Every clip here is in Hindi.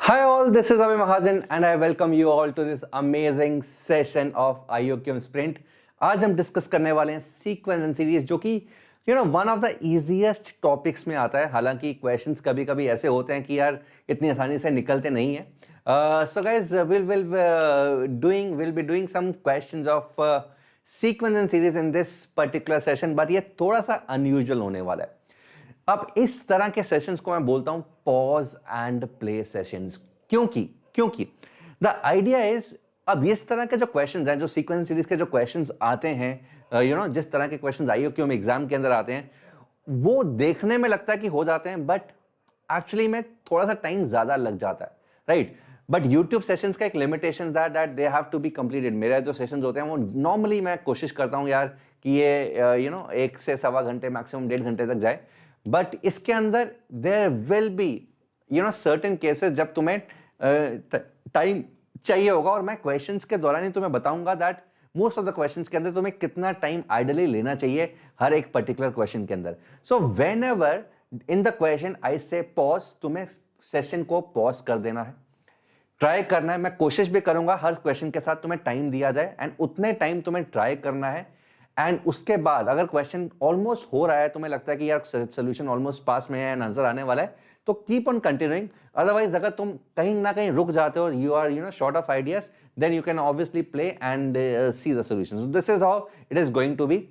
Hi all, this is Abhi Mahajan and I welcome you all to this amazing session of IOQM Sprint. आज हम डिस्कस करने वाले हैं सीक्वेंस एंड सीरीज जो कि one of the easiest topics में आता है। हालांकि क्वेश्चंस कभी कभी ऐसे होते हैं कि यार इतनी आसानी से निकलते नहीं है। So guys will be doing some questions of sequence and series in this particular session, but ये थोड़ा सा अनयूजुअल होने वाला है। अब इस तरह के सेशंस को मैं बोलता हूं पॉज एंड प्ले सेशंस। क्योंकि द आइडिया इज, अब इस तरह के जो क्वेश्चंस हैं, जो सीक्वेंस सीरीज के जो क्वेश्चंस आते हैं, जिस तरह के क्वेश्चंस IOQM एग्जाम के अंदर आते हैं, वो देखने में लगता है कि हो जाते हैं, बट एक्चुअली में थोड़ा सा टाइम ज्यादा लग जाता है, राइट। बट YouTube सेशंस का एक limitation that they have to be completed. मेरे जो सेशंस होते हैं वो नॉर्मली मैं कोशिश करता हूं यार कि ये 1 से सवा घंटे, मैक्सिमम 1.5 घंटे तक जाए। बट इसके अंदर there will be certain cases जब तुम्हें टाइम चाहिए होगा, और मैं क्वेश्चंस के दौरान ही तुम्हें बताऊंगा that most of the questions के अंदर तुम्हें कितना टाइम आइडियली लेना चाहिए हर एक पर्टिकुलर क्वेश्चन के अंदर। So when ever in the question I से पॉज, तुम्हें सेशन को पॉज कर देना है, ट्राई करना है। मैं कोशिश भी करूंगा हर क्वेश्चन के साथ तुम्हें टाइम दिया जाए एंड उतने टाइम तुम्हें ट्राई करना है। एंड उसके बाद अगर क्वेश्चन ऑलमोस्ट हो रहा है, तुम्हें लगता है कि यार सोल्यूशन ऑलमोस्ट पास में है, आंसर आने वाला है, तो कीप ऑन कंटिन्यूइंग। अदरवाइज अगर तुम कहीं ना कहीं रुक जाते हो, you are short of ideas, then you can obviously play and see the solution. This is how it is going to be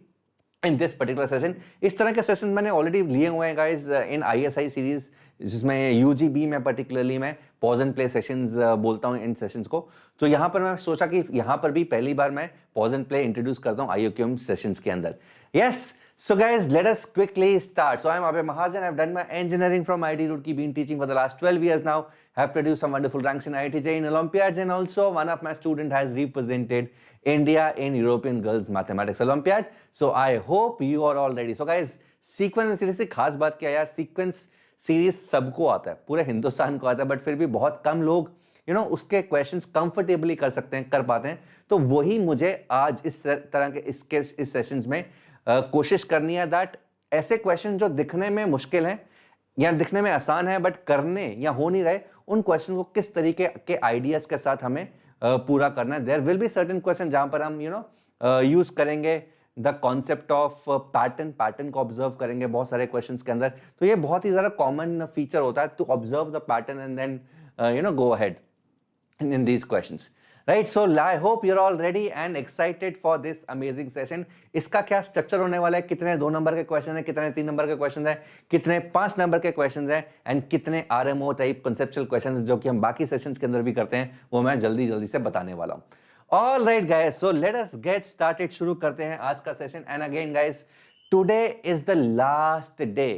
in this particular session. इस तरह के सेशन मैंने ऑलरेडी लिए हुए हैं गाइज इन ISI सीरीज, जिसमें UGB में पर्टिकुलरली मैं पॉज एंड प्ले सेशंस बोलता हूं इन सेशंस को। तो यहां पर मैं सोचा कि यहां पर भी पहली बार मैं पॉज एंड प्ले इंट्रोड्यूस करता हूं IOQM सेशंस के अंदर। Yes, so guys, let us quickly start. So I am Abhay Mahajan. I've done my engineering from IIT Roorkee, been teaching for the last 12 years now. Have produced some wonderful ranks in IIT JEE in Olympiads, and also one of my student has represented India in European Girls Mathematics Olympiad. So I hope you are all ready. So guys, sequence series से खास बात क्या है यार, sequence सीरीज सबको आता है, पूरे हिंदुस्तान को आता है, बट फिर भी बहुत कम लोग उसके क्वेश्चंस कंफर्टेबली कर सकते हैं, कर पाते हैं। तो वही मुझे आज इस तरह के इस सेशंस में कोशिश करनी है दैट ऐसे क्वेश्चन जो दिखने में मुश्किल हैं या दिखने में आसान है बट करने या हो नहीं रहे, उन क्वेश्चन को किस तरीके के आइडियाज के साथ हमें पूरा करना है। There will be certain question जहां पर हम यूज करेंगे द कॉन्सेप्ट ऑफ पैटर्न को ऑब्जर्व करेंगे बहुत सारे क्वेश्चंस के अंदर। तो ये बहुत ही ज्यादा कॉमन फीचर होता है to observe the pattern and then go ahead in these questions, right? So I hope you're all ready and excited for this amazing session. इसका क्या स्ट्रक्चर होने वाला है, कितने 2 नंबर के क्वेश्चन है, कितने 3 नंबर के क्वेश्चन है, कितने 5 नंबर के क्वेश्चन है, एंड कितने RMO टाइप कंसेप्चुअल क्वेश्चन जो कि हम बाकी सेशंस के अंदर भी करते हैं, वो मैं जल्दी से बताने वाला हूं। All right guys, so let us get started। शुरू करते हैं आज का session. And again guys, today is the last day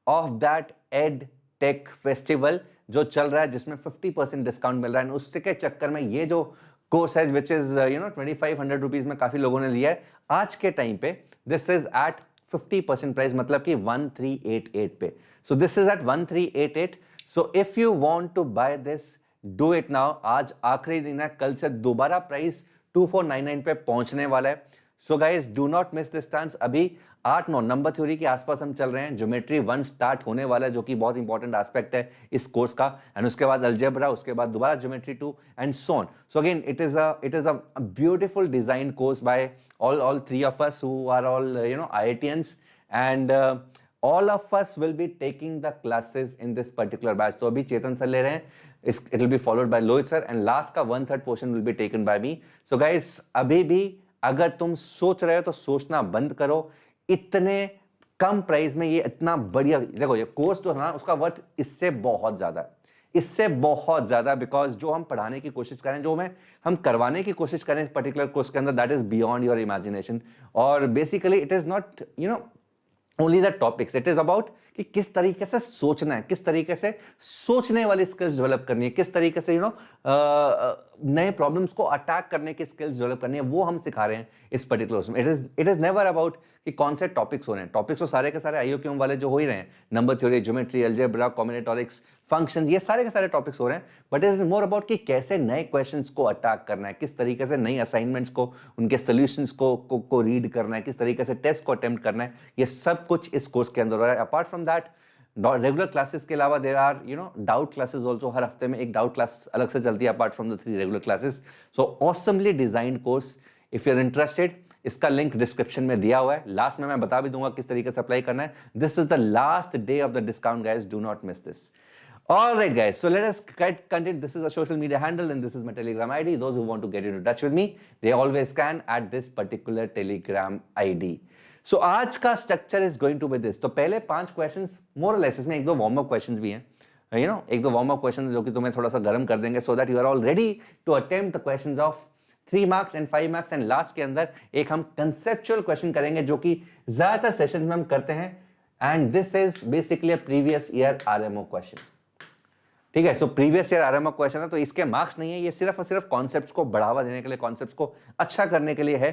of that EdTech Festival जो चल रहा है, जिसमें 50% डिस्काउंट मिल रहा है। उससे के चक्कर में ये जो कोर्स है विच इज 2500 रुपीज में काफी लोगों ने लिया है, आज के टाइम पे दिस इज एट 50% प्राइस, मतलब कि 1388 पे। So this is at 1388। So if you want to buy this, do it now. आज आखिरी दिन है, कल से दोबारा प्राइस 2499 पे पहुंचने वाला है। So guys, do not miss this chance. अभी 8-9 नंबर थ्योरी के आसपास हम चल रहे हैं, ज्योमेट्री 1 स्टार्ट होने वाला है जो कि बहुत इंपॉर्टेंट एस्पेक्ट है इस कोर्स का, एंड उसके बाद अलजेब्रा, उसके बाद दोबारा geometry 2 and so on. So again it is a beautiful design course by all 3 of us who are all IITians, and all of us will be taking the classes in this particular batch। तो अभी चेतन सर ले रहे हैं, it will be followed by Lohit sir, and last का 1/3 portion will be taken by me। So guys, अभी भी अगर तुम सोच रहे हो तो सोचना बंद करो। इतने कम प्राइस में ये इतना बढ़िया, देखो ये कोर्स जो है ना, उसका वर्थ इससे बहुत ज्यादा है, इससे बहुत ज्यादा, बिकॉज जो हम पढ़ाने की कोशिश करें, जो हम करवाने की कोशिश करें इस पर्टिकुलर कोर्स के अंदर, that is beyond your imagination. और basically it is not only the topics, it is about कि किस तरीके से सोचना है, किस तरीके से सोचने वाली स्किल्स डेवलप करनी है, किस तरीके से नए प्रॉब्लम्स को अटैक करने की स्किल्स डेवलप करनी है, वो हम सिखा रहे हैं इस पर्टिकुलर उसमें। इट इज नेवर अबाउट कि कौन से टॉपिक्स हो रहे हैं। टॉपिक्स तो सारे के सारे IOQM वाले जो हो ही रहे हैं, number theory, geometry, algebra, combinatorics, functions, ये सारे के सारे टॉपिक्स हो रहे हैं। But it is more about कि कैसे नए क्वेश्चंस को अटैक करना है, किस तरीके से नई असाइनमेंट्स को, उनके सोल्यूशंस को रीड करना है, किस तरीके से टेस्ट को अटेम्प्ट करना है, ये सब कुछ इस कोर्स के अंदर हो रहा है। Apart from that regular classes के अलावा there are doubt classes also, हर हफ्ते में एक डाउट क्लास अलग से चलती है apart from the 3 regular classes. So awesomely designed course. If you are interested, इसका लिंक डिस्क्रिप्शन में दिया हुआ है. लास्ट में मैं बता भी दूंगा किस तरीके से अप्लाई करना है. This is the last day of the discount guys, do not miss this. All right, guys. So let us continue. This is a social media handle and this is my Telegram ID. Those who want to get into touch with me, they always can at this particular Telegram ID. So आज का structure is going to be this. तो पहले 5 questions more or less, इसमें एक दो warm up questions भी हैं. एक दो warm up questions जो कि तुम्हें थोड़ा सा गर्म कर देंगे so that you are all ready to attempt the questions of 3 marks and 5 marks. and last के अंदर एक हम conceptual question करेंगे जो कि ज्यादातर sessions में हम करते हैं. And this is basically a previous year RMO question. ठीक है. So previous year RMO question है, तो इसके मार्क्स नहीं है, ये सिर्फ और सिर्फ कॉन्सेप्ट्स को बढ़ावा देने के लिए, कॉन्सेप्ट्स को अच्छा करने के लिए है.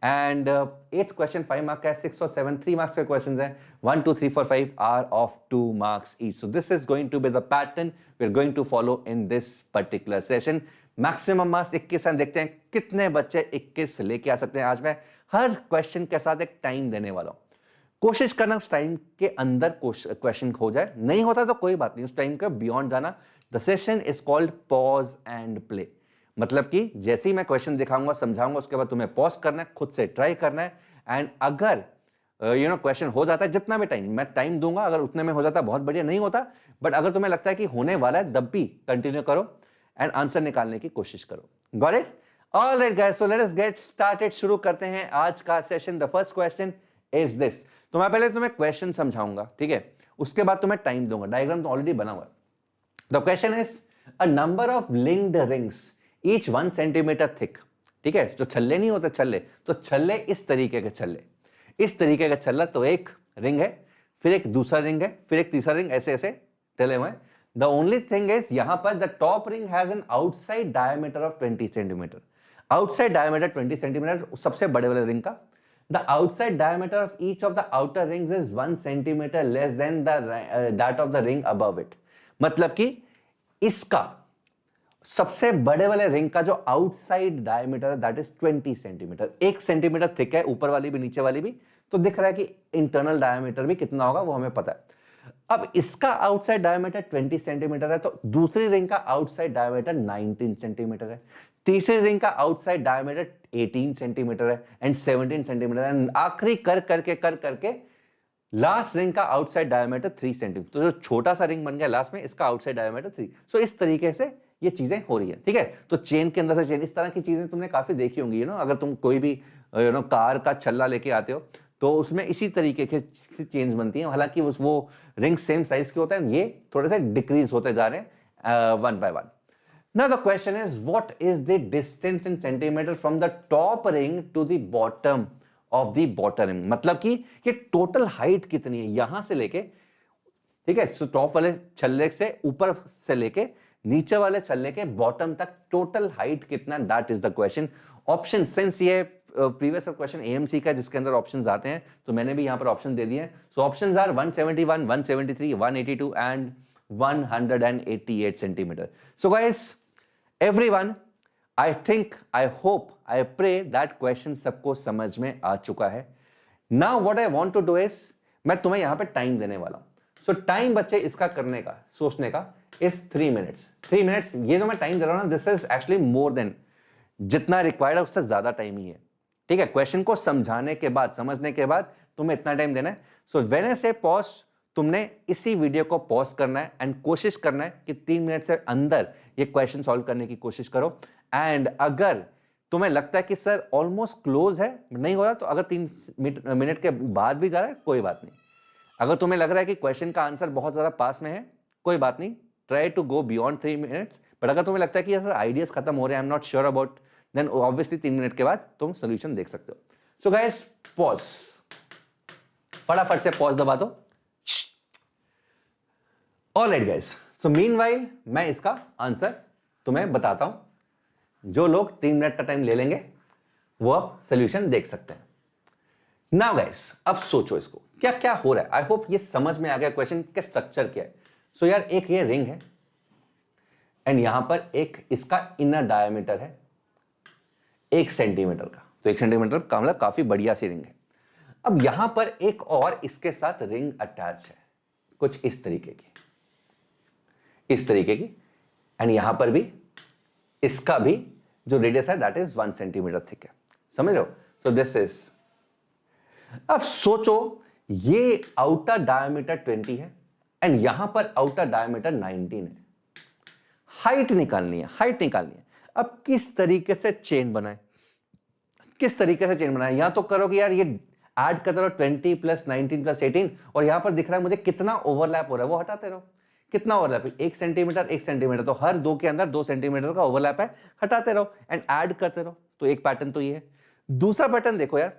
एंड 8th क्वेश्चन 5 मार्क्स का है, 6 और 7 3 मार्क्स के क्वेश्चंस हैं. 1 2 3 4 5 are of 2 marks each. So this is going to be the pattern we are going to follow in this particular session. Maximum marks 21 हैं. देखते हैं कितने बच्चे 21 लेके आ सकते हैं. आज मैं हर क्वेश्चन के साथ एक टाइम देने वाला हूं. कोशिश करना उस टाइम के अंदर क्वेश्चन हो जाए, नहीं होता तो कोई बात नहीं, उस टाइम के बियॉन्ड जाना. The session is called pause and play. मतलब कि जैसे ही मैं क्वेश्चन दिखाऊंगा, समझाऊंगा, उसके बाद तुम्हें पॉज करना है, खुद से ट्राई करना है. एंड अगर क्वेश्चन हो जाता है, जितना भी टाइम मैं टाइम दूंगा, अगर उतने में हो जाता है बहुत बढ़िया, नहीं होता बट अगर तुम्हें लगता है कि होने वाला है, तब भी कंटिन्यू करो एंड आंसर निकालने की कोशिश करो. Got it? Alright guys, so let us get started. शुरू करते हैं आज का session. The first question is this. तो मैं पहले तुम्हें क्वेश्चन समझाऊंगा, ठीक है, उसके बाद तुम्हें टाइम दूंगा. डायग्राम तो ऑलरेडी बना हुआ है. The question is a number of linked rings each 1 centimetre thick. ठीक है, जो छल्ले नहीं होते, छल्ले, तो छल्ले इस तरीके के छल्ले, इस तरीके का छल्ला. तो एक रिंग है, फिर एक दूसरा रिंग है, फिर एक तीसरा रिंग, ऐसे ऐसे डले हुए हैं. द ओनली थिंग इज यहां पर the top ring has an outside diameter of 20 centimetre. Outside diameter 20 centimetre सबसे बड़े वाले रिंग का. The outside diameter of each of the outer rings is 1 centimeter less than that of the ring above it. मतलब कि इसका सबसे बड़े वाले रिंग का जो आउटसाइड डायमीटर है that is 20 centimetre. 1 centimetre thick है, ऊपर वाली भी नीचे वाली भी. तो दिख रहा है कि इंटरनल डायमीटर भी कितना होगा वो हमें पता है. अब इसका आउटसाइड डायमीटर 20 सेंटीमीटर है, तो दूसरी रिंग का आउटसाइड डायमीटर 19 सेंटीमीटर है. तीसरी रिंग का आउटसाइड डायमीटर 18 सेंटीमीटर है एंड 17 सेंटीमीटर है. आखिरी कर करके लास्ट रिंग का आउटसाइड डायमीटर 3 सेंटीमीटर. तो जो छोटा सा रिंग बन गया लास्ट में, इसका आउटसाइड डायमीटर 3. सो इस तरीके से ये चीजें हो रही है. ठीक है, तो चेन के अंदर से चेन, इस तरह की चीजें तुमने काफी देखी होंगी. अगर तुम कोई भी कार का छल्ला लेके आते हो तो उसमें इसी तरीके के चेन्स बनती हैं. हालांकि वो रिंग सेम साइज के होते हैं, ये थोड़े से डिक्रीज होते जा रहे हैं one by one. Now the question is, what is the distance in centimeter from the top ring to the bottom of the bottom ring? मतलब कि ये टोटल हाइट कितनी है यहां से लेके, ठीक है, सो टॉप वाले छल्ले से ऊपर से लेके नीचे वाले छल्ले के बॉटम तक टोटल हाइट कितना, that is the question. Option, since ये प्रीवियस क्वेश्चन एएमसी का जिसके अंदर ऑप्शंस आते हैं, तो मैंने भी यहां पर ऑप्शन दे दिए हैं. So options are 171, 173, 182 and 188 centimetre. So guys, everyone, I think, I hope, I pray that question सबको समझ में आ चुका है. Now what I want to do is, मैं तुम्हें यहां पे टाइम देने वाला हूं. So टाइम बच्चे इसका करने का, सोचने का is 3 minutes. 3 minutes ये जो मैं टाइम दे रहा हूं ना, this is actually more than जितना रिक्वायर्ड है उससे ज्यादा टाइम ही है. ठीक है, क्वेश्चन को समझाने के बाद, समझने के बाद तुम्हें इतना टाइम देना है. So when I say pause, तुमने इसी वीडियो को पॉज करना है एंड कोशिश करना है कि 3 मिनट से अंदर ये क्वेश्चन सॉल्व करने की कोशिश करो. एंड अगर तुम्हें लगता है कि सर ऑलमोस्ट क्लोज है, नहीं हो रहा, तो अगर 3 मिनट के बाद भी जा रहा है, कोई बात नहीं. अगर तुम्हें लग रहा है कि क्वेश्चन का आंसर बहुत ज्यादा पास में है, कोई बात नहीं, try to go beyond 3 minutes. But अगर तुम्हें लगता है कि सर आइडियाज खत्म हो रहे हैं, I am not sure about, then obviously 3 minute के बाद तुम सोल्यूशन देख सकते हो. सो गाइस, पॉज, फटाफट से पॉज दबा दो. ऑलराइट गाइस, सो मीनवाइल मैं इसका आंसर तुम्हें बताता हूं. जो लोग 3 मिनट का टाइम ले लेंगे वो अब सोल्यूशन देख सकते हैं. नाउ गाइस, अब सोचो इसको क्या क्या हो रहा है. आई होप ये समझ में आ गया क्वेश्चन का स्ट्रक्चर क्या है. सो यार, एक ये रिंग है एंड यहां पर एक इसका इनर डायमीटर है 1 सेंटीमीटर का. तो 1 सेंटीमीटर का मतलब काफी बढ़िया सी रिंग है. अब यहां पर एक और इसके साथ रिंग अटैच है, कुछ इस तरीके की, इस तरीके की, एंड यहां पर भी इसका भी जो रेडियस है दैट इज 1 सेंटीमीटर थिक है, समझ रहे हो? सो दिस इज, अब सोचो ये आउटर डायमीटर 20 है एंड यहां पर आउटर डायमीटर 19 है, हाइट निकालनी है, हाइट निकालनी है। अब किस तरीके से चेन बनाए, किस तरीके से चेन बनाए? यहां तो करो कि यार ये ऐड करते रहो 20 प्लस 19 प्लस 18, और यहां पर दिख रहा है मुझे कितना ओवरलैप हो रहा है, वो हटाते रहो। कितना ओवरलैप है? 1 सेंटीमीटर 1 सेंटीमीटर, तो हर दो के अंदर 2 सेंटीमीटर का ओवरलैप है, हटाते रहो एंड ऐड करते रहो। तो एक पैटर्न तो ये है। दूसरा पैटर्न देखो यार,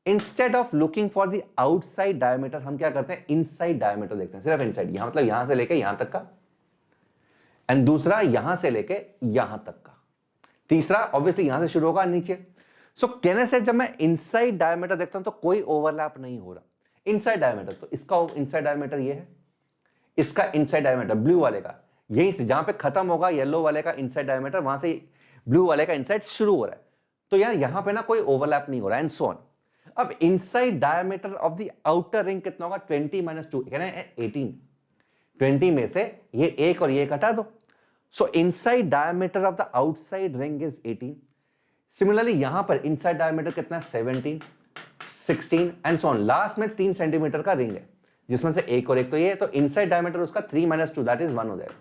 instead of looking for the outside diameter, हम क्या करते हैं? इनसाइड डायमीटर देखते हैं, सिर्फ इनसाइड, यहां मतलब यहां से लेके यहां तक का, एंड दूसरा यहां से लेके यहां तक का, तीसरा ऑब्वियसली यहां से शुरू होगा नीचे। सो कहने से जब मैं इनसाइड डायमीटर देखता हूं तो कोई ओवरलैप नहीं हो रहा। इनसाइड डायमीटर, तो इसका इनसाइड डायमीटर ये है, इसका इनसाइड डायमीटर ब्लू वाले का यहीं से जहां पे खत्म होगा येलो वाले का इनसाइड डायमीटर, वहां से ब्लू वाले का इनसाइड शुरू हो रहा है। तो यार यहां पे ना कोई ओवरलैप नहीं हो रहा है, एंड सो ऑन। अब inside diameter of the outer ring कितना होगा? 20 - 2 कहना है 18। 20 में से ये एक और ये घटा दो, सो inside diameter of the outside ring is 18। Similarly यहां पर इनसाइड डायमीटर कितना है? 17, 16 एंड सो ऑन। लास्ट में 3 सेंटीमीटर का रिंग है जिसमें से एक और एक तो ये, तो इनसाइड डायमीटर उसका 3 - 2 दैट इज 1 हो जाएगा।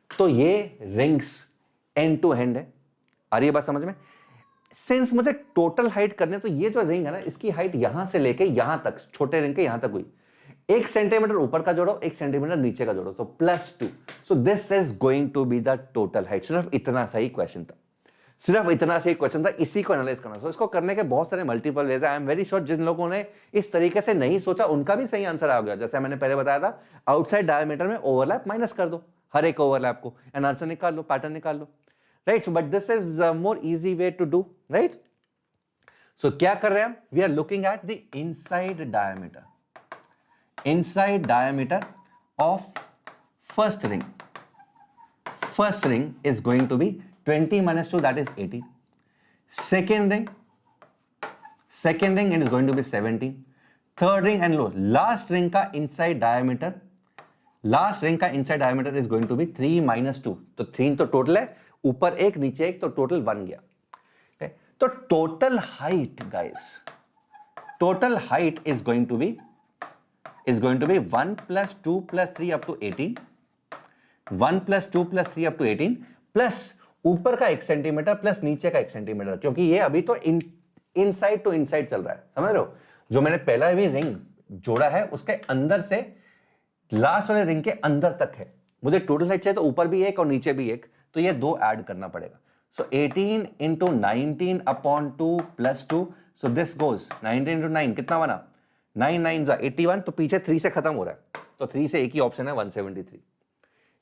तो ये रिंग्स एंड टू एंड है। आ रही है बात समझ में? सिंस मुझे टोटल हाइट करने, तो ये जो रिंग है ना, इसकी हाइट यहां से लेके यहां तक, छोटे रिंग के यहां तक हुई, 1 सेंटीमीटर ऊपर का जोड़ो, 1 सेंटीमीटर नीचे का जोड़ो, तो +2। So this is going to be the total height. सिर्फ इतना सही क्वेश्चन था, सिर्फ इतना सही क्वेश्चन था, इसी को एनालाइज करना। सो इसको करने के बहुत सारे मल्टीपल वेज है। आई एम वेरी श्योर जिन लोगों ने इस तरीके से नहीं सोचा उनका भी सही आंसर आ गया। जैसे मैंने पहले बताया था, आउटसाइड डायमीटर में ओवरलैप माइनस कर दो, हर एक ओवरलैप को, एंड आंसर निकाल लो, पैटर्न निकाल लो, right? But this is more easy way to do, right? So क्या कर रहे हैं हम? We are looking at the inside diameter, inside diameter of first ring. First ring is going to be 20 - 2 that is 18. Second ring it is going to be 17. Third ring and last ring का inside diameter, last ring का inside diameter is going to be 3 - 2. तो 3 तो टोटल है, ऊपर एक नीचे एक, तो टोटल 1 गया। okay? तो total height guys, total height is going to be 1 + 2 + 3 up to 18, 1 + 2 + 3 up to 18, plus ऊपर का 1 सेंटीमीटर प्लस नीचे का 1 सेंटीमीटर, क्योंकि ये अभी तो इनसाइड टू इनसाइड चल रहा है, समझ रहे हो? जो मैंने पहला भी रिंग जोड़ा है उसके अंदर से लास्ट वाले रिंग के अंदर तक है। मुझे टोटल हाइट चाहिए तो ऊपर भी एक और नीचे भी एक, तो ये दो ऐड करना पड़ेगा। सो 18 × 19 / 2 + 2, सो दिस गोज 19 × 9 कितना बना? 9 9 = 81, तो पीछे 3 से खत्म हो रहा है, तो 3 से एक ही ऑप्शन है 173।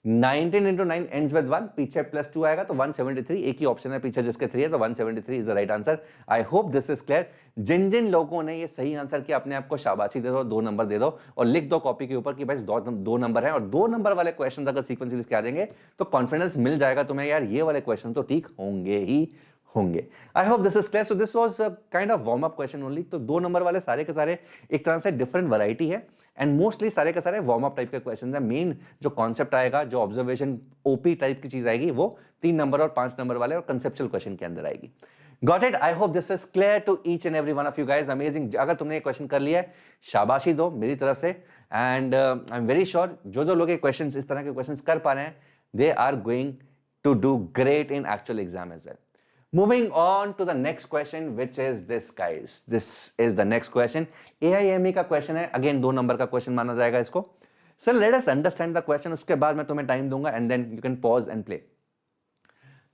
19 × 9 ends with 1, पीछे +2 आएगा तो 173, एक ही ऑप्शन है पीछे जिसके 3 है, तो 173 is the right answer. I hope this is clear. जिन जिन लोगों ने ये सही आंसर किया अपने आप को शाबाशी दे दो, 2 नंबर दे दो और लिख दो कॉपी के ऊपर कि भाई 2 नंबर है, और 2 नंबर वाले क्वेश्चन अगर सीक्वेंस सीरीज के आ जाएंगे तो कॉन्फिडेंस मिल जाएगा तुम्हें, यार ये वाले क्वेश्चन तो ठीक होंगे ही होंगे। आई hope this is clear. So this was kind of warm up question only. तो 2 नंबर वाले सारे के सारे एक तरह से डिफरेंट वैरायटी है, एंड मोस्टली सारे के सारे वार्म अप टाइप के क्वेश्चन है। मेन जो कॉन्सेप्ट आएगा, जो ऑब्जर्वेशन ओपी टाइप की चीज आएगी, वो 3 नंबर और 5 नंबर वाले और कंसेप्चुअल क्वेश्चन के अंदर आएगी। Got it? I hope this is clear to each and every one of you guys. Amazing. अगर तुमने ये क्वेश्चन कर लिया है, शाबाशी दो मेरी तरफ से, and I am very sure जो लोग ये क्वेश्चन, इस तरह के क्वेश्चन कर पा रहे हैं, they are going to do great in actual exam as well. Moving on to the next question, which is this, guys. This is the next question. AIME का question है, again 2 नंबर का question माना जाएगा इसको। So let us understand the question. उसके बाद मैं तुम्हें टाइम दूंगा and then you can pause and play.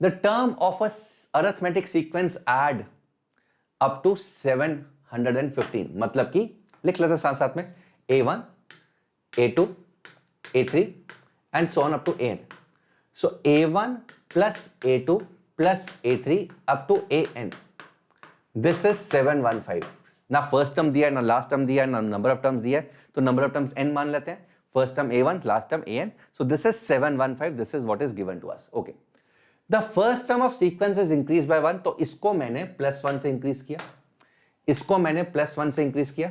The term of a arithmetic sequence add up to 715. मतलब कि लिख लेते हैं साथ साथ में A1, A2, A3 and so on up to AN. So A1 plus A2 plus A3 up to AN. This is 715. ना फर्स्ट टर्म दिया है, ना लास्ट टर्म दिया है, ना नंबर ऑफ टर्म्स दिया है, तो नंबर ऑफ टर्म्स n मान लेते हैं। First term A1, last term AN, so this is 715. This is what is given to us. Okay. The first term of sequence is increased by 1, तो इसको मैंने +1 से इंक्रीज किया, इसको मैंने +1 से इंक्रीज किया,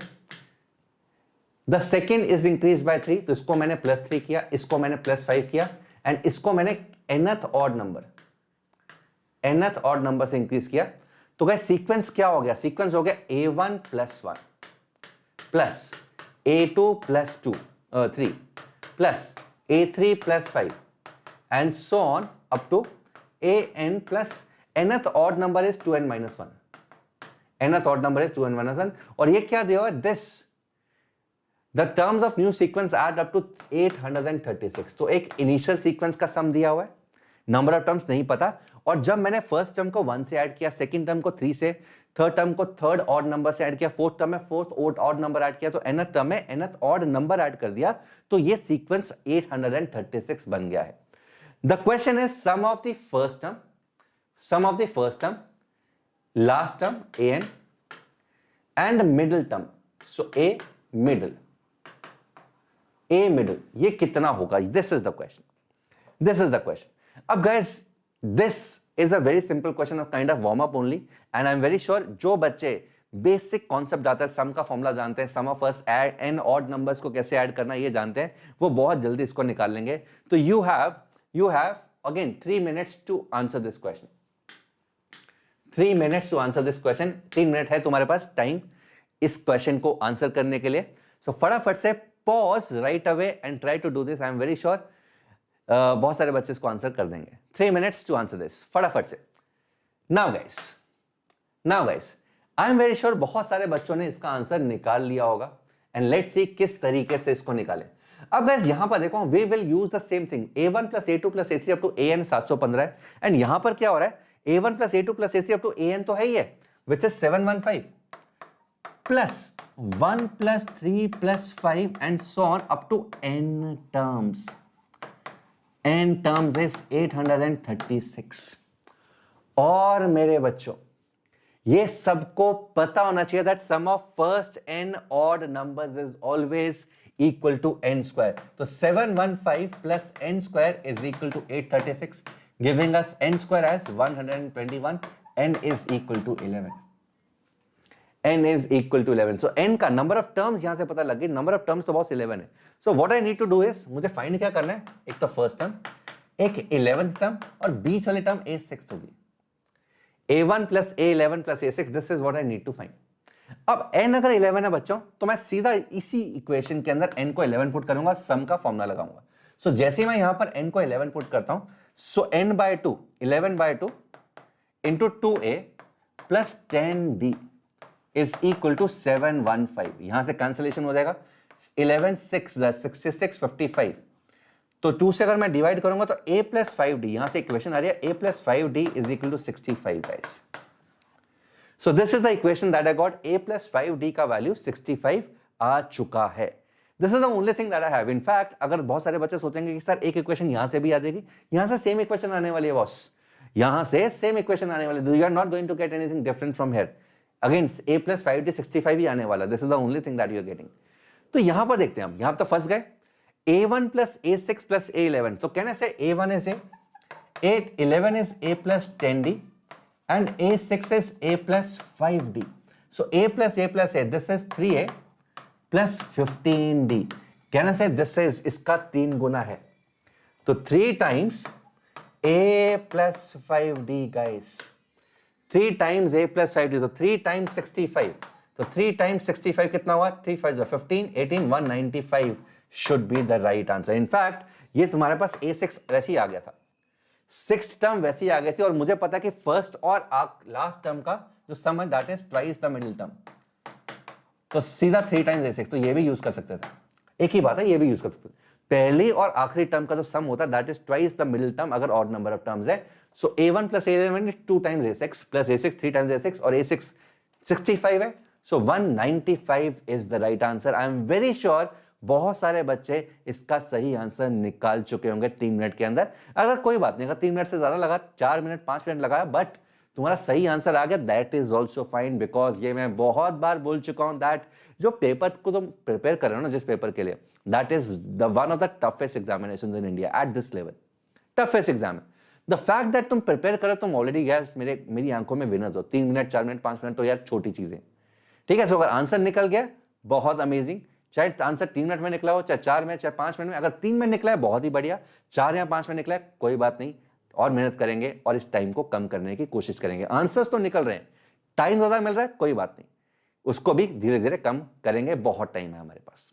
the second is increase by 3, तो इसको मैंने +3 किया, इसको मैंने +5 किया, एंड इसको मैंने nth ऑड नंबर से इंक्रीज किया। तो गाइस सीक्वेंस क्या हो गया? सीक्वेंस हो गया a1 + 1 plus a2 + 3 plus a3 + 5 and so on up to an plus nth odd number is 2n - 1, nth odd number is 2n - 1, और ये क्या दिया हुआ है? This the terms of new sequence add up to 836। तो एक इनिशियल सीक्वेंस का सम दिया हुआ है, नंबर ऑफ टर्म्स नहीं पता, और जब मैंने फर्स्ट टर्म को 1 से ऐड किया, सेकंड टर्म को 3 से, थर्ड टर्म को थर्ड ऑड नंबर से ऐड किया, फोर्थ टर्म में फोर्थ ऑड नंबर ऐड किया, तो nth टर्म में nth ऑड नंबर ऐड कर दिया, तो ये सीक्वेंस 836 बन गया है। The question is sum of the first term, last term an and middle term, so a middle, ये कितना होगा? This is the question. अब guys this is a very simple question, of kind of warm up only, and I am very sure जो बच्चे बेसिक कॉन्सेप्ट आता है, सम का फॉर्मूला जानते हैं, sum of first add and odd numbers को कैसे ऐड करना ये जानते हैं, वो बहुत जल्दी इसको निकाल लेंगे। तो you have again 3 minutes to answer this question. 3 minutes to answer this question. 3 minute है तुम्हारे पास टाइम इस क्वेश्चन को आंसर करने के लिए। सो फटाफट से pause right away and try to do this. I am very sure बहुत सारे बच्चे इसको आंसर कर देंगे। 3 minutes टू आंसर दिस, फटाफट से। Now guys I am very sure बहुत सारे बच्चों ने इसका आंसर निकाल लिया होगा, एंड लेट्स सी किस तरीके से इसको निकालें। अब गाइस यहां पर देखो, we will use the same thing, a1 + a2 + a3 up to an 715 है, एंड यहां पर क्या हो रहा है? a1 + a2 + a3 up to an तो है ही है, which is 715 plus 1 + 3 + 5 and so on up to n terms. n terms is 836। और मेरे बच्चों ये सबको पता होना चाहिए that sum of first n odd numbers is always equal to n²। तो 715 plus n² is equal to 836, giving us n² as 121, n is equal to 11। n is equal to 11। सो n का नंबर ऑफ टर्म्स यहां से पता लग गई, नंबर ऑफ टर्म्स तो बहुत 11 है। So what I need to do is, मुझे फाइंड क्या करना है? एक तो फर्स्ट टर्म, एक 11th टर्म, और बीच वाली टर्म a6 होगी। a1 + a11 + a6, this is what I need to find. अब n अगर 11 है बच्चों, तो मैं सीधा इसी इक्वेशन के अंदर n को 11 पुट करूंगा, सम का फॉर्मूला लगाऊंगा। सो जैसे ही मैं यहां पर n को 11 पुट करता हूं, so n/2 11/2 into 2a plus 10d is equal to 715। यहां से कैंसिलेशन हो जाएगा, 11 6 66 55, तो 2 से अगर मैं डिवाइड करूंगा तो a + 5d, यहां से इक्वेशन आ रही है a + 5d is equal to 65 guys. So this is the equation that I got, a + 5d का वैल्यू 65 आ चुका है। This is the only thing that I have. In fact अगर बहुत सारे बच्चे सोचेंगे कि सर एक इक्वेशन यहां से भी आ जाएगी, यहां से सेम इक्वेशन आने वाली है बॉस, यहां से सेम इक्वेशन आने वाली है, you are not going to get anything different from here. Again a + 5d 65 ही आने वाला, this is the only thing that you are getting. तो यहां पर देखते हैं हम, यहां तो फंस गए, a1 + a6 + a11, so can I say a1 is a, a11 is a + 10d and a6 is a + 5d, so a + a, this is 3a + 15d, can I say this is इसका 3 गुना है, तो 3 times a + 5d guys, 3 times a + 5d, so 3 times 65, तो 3 times 65 कितना हुआ? 3 5 15 18 195 should be the right answer. In fact, ये तुम्हारे पास a6 वैसे ही आ गया था, 6th टर्म वैसे ही आ गई थी, और मुझे पता है कि फर्स्ट और लास्ट टर्म का जो सम है that is twice the middle term, तो सीधा 3 times a6, तो ये भी यूज कर सकते थे। एक ही बात है, ये भी यूज कर सकते थे। पहली और आखिरी टर्म का जो सम होता है that is twice the middle term अगर ऑड नंबर ऑफ टर्म्स है। सो a1 + a11 is 2 times a6 + a6 3 times a6, और a6 65 है, सो 195 is the right answer. I am very sure बहुत सारे बच्चे इसका सही आंसर निकाल चुके होंगे 3 मिनट के अंदर। अगर कोई बात नहीं, अगर 3 मिनट से ज्यादा लगा, 4 मिनट 5 मिनट लगा, बट तुम्हारा सही आंसर आ गया, that is also fine, because ये मैं बहुत बार बोल चुका हूं दैट जो पेपर को तुम प्रिपेयर कर रहे हो ना, जिस पेपर के लिए, that is the one of the toughest examinations in India at this level, toughest exam है। द फैक्ट दैट तुम प्रिपेयर करो, तुम ऑलरेडी गैस मेरी आंखों में विनर्स हो। 3 मिनट 4 मिनट 5 मिनट तो यार छोटी चीजें, ठीक है। सो अगर आंसर निकल गया, बहुत अमेजिंग, चाहे आंसर 3 मिनट में निकला हो, चाहे 4 में, चाहे 5 मिनट में। अगर 3 मिनट निकला है बहुत ही बढ़िया, 4 या 5 में निकला है कोई बात नहीं, और मेहनत करेंगे और इस टाइम को कम करने की कोशिश करेंगे। आंसर्स तो निकल रहे हैं, टाइम ज्यादा मिल रहा है कोई बात नहीं, उसको भी धीरे धीरे कम करेंगे, बहुत टाइम है हमारे पास।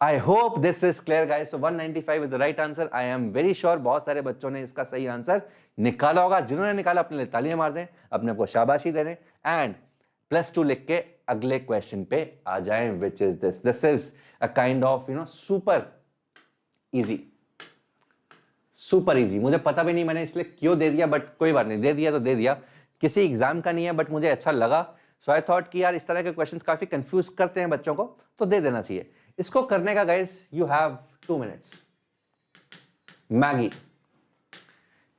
I hope this is clear guys. So 195 is the right answer. I am very sure बहुत सारे बच्चों ने इसका सही आंसर निकाला होगा। जिन्होंने निकाला अपने लिए तालियां मार दें, अपने आप को शाबाशी दे दें एंड +2 लिख के अगले क्वेश्चन पे आ जाएं, which is this. This is a kind of super easy. Super easy. मुझे पता भी नहीं मैंने इसलिए क्यों दे दिया, बट कोई बात नहीं, दे दिया तो दे दिया। किसी एग्जाम का नहीं है बट मुझे अच्छा लगा, सो आई थॉट कि यार इस तरह के क्वेश्चंस काफी कंफ्यूज करते हैं बच्चों को, तो दे देना चाहिए। इसको करने का guys you have 2 minutes. Maggi,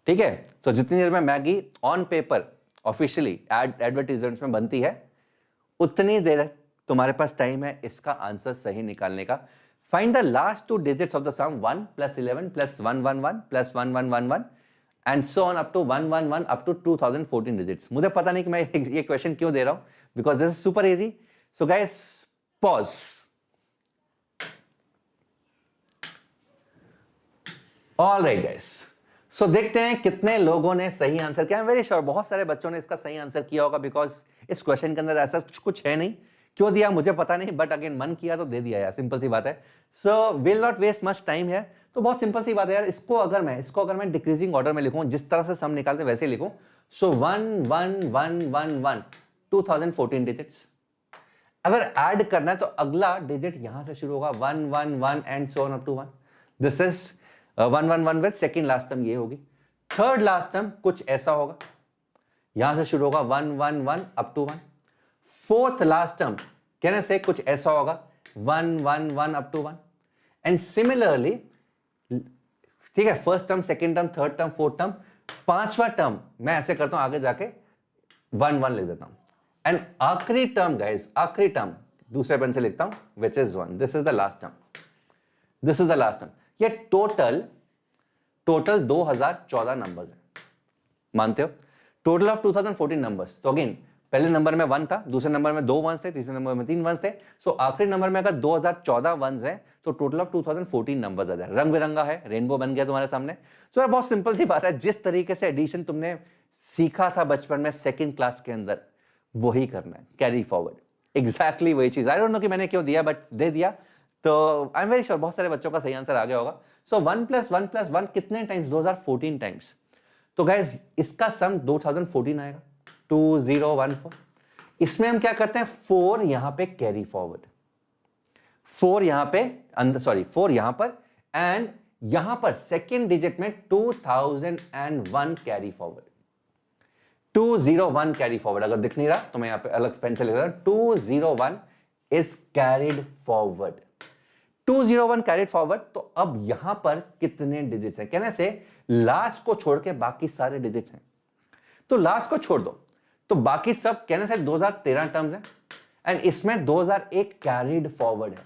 ठीक है, तो जितनी देर में Maggi on paper officially advertisements में बनती है उतनी देर तुम्हारे पास टाइम है इसका आंसर सही निकालने का। Find the last 2 digits of the sum 1 plus 11 plus 111 plus 1111 and so on up to 111 up to 2014 digits. मुझे पता नहीं कि मैं ये क्वेश्चन क्यों दे रहा हूं, because this is super easy. So guys, pause. All right guys. So देखते हैं कितने लोगों ने सही आंसर किया। वेरी श्योर बहुत सारे बच्चों ने इसका सही आंसर किया होगा, बिकॉज इस क्वेश्चन के अंदर ऐसा कुछ है नहीं। क्यों दिया मुझे पता नहीं, बट अगेन मन किया तो दे दिया यार, सिंपल सी बात है। So will not waste much time है, तो बहुत सिंपल सी बात है यार। इसको अगर मैं डिक्रीजिंग ऑर्डर में लिखूं, जिस तरह से सम निकालते वैसे लिखूं, सो 1 1 1 1 1 2014 डिजिट्स। अगर ऐड करना है तो अगला डिजिट यहां से शुरू होगा 1 1 1 and so on up to 1। This is 1 1 1 with second last term ये होगी। थर्ड लास्ट टर्म कुछ ऐसा होगा, यहां से शुरू होगा 1 1 1 up to 1। Fourth last term कहने से कुछ ऐसा होगा 1 1 1 अप टू 1 एंड सिमिलरली, ठीक है, first term, second term, third term, fourth term, पांचवा टर्म मैं ऐसे करता हूं आगे जाके 1 1 लिख देता हूं एंड आखिरी टर्म गाइस, आखिरी टर्म दूसरे पेन से लिखता हूं which is 1। This is the last term, this is the last term. ये टोटल 2014 नंबर्स है, मानते हो? Total of 2014 numbers. तो अगेन पहले नंबर में 1 था, दूसरे नंबर में 2 वंस थे, तीसरे नंबर में 3 वंस थे, सो आखिरी नंबर में अगर 2014 वंस है तो टोटल ऑफ 2014 नंबर्स आ जाए। रंग बिरंगा है, रेनबो बन गया तुम्हारे सामने। सो यार बहुत सिंपल सी बात है, जिस तरीके से एडिशन तुमने सीखा था बचपन में सेकंड क्लास के अंदर, वही करना है, कैरी फॉरवर्ड, एग्जैक्टली वही चीज। आई डोंट नो कि मैंने क्यों दिया, बट दे दिया, तो आई एम वेरी श्योर बहुत सारे बच्चों का सही आंसर आ गया होगा। सो 1 + 1 + 1 कितने टाइम्स? 2014 टाइम्स। तो गाइज इसका सम 2014 आएगा, 2014। इसमें हम क्या करते हैं, 4 यहां पे कैरी फॉरवर्ड, 4 यहां पे अंदर, सॉरी 4 यहां पर, एंड यहां पर सेकेंड डिजिट में 2001 कैरी फॉरवर्ड, 201 कैरी फॉरवर्ड। अगर दिख नहीं रहा तो मैं यहां पे अलग पेन से लिख रहा हूं, 201 is carried forward, 201 carried forward. तो अब यहां पर कितने डिजिट्स हैं? कहने से लास्ट को छोड़ के बाकी सारे डिजिट्स हैं, तो लास्ट को छोड़ दो तो बाकी सब कहने से 2013 टर्म्स हैं एंड इसमें 2001 कैरिड फॉरवर्ड है।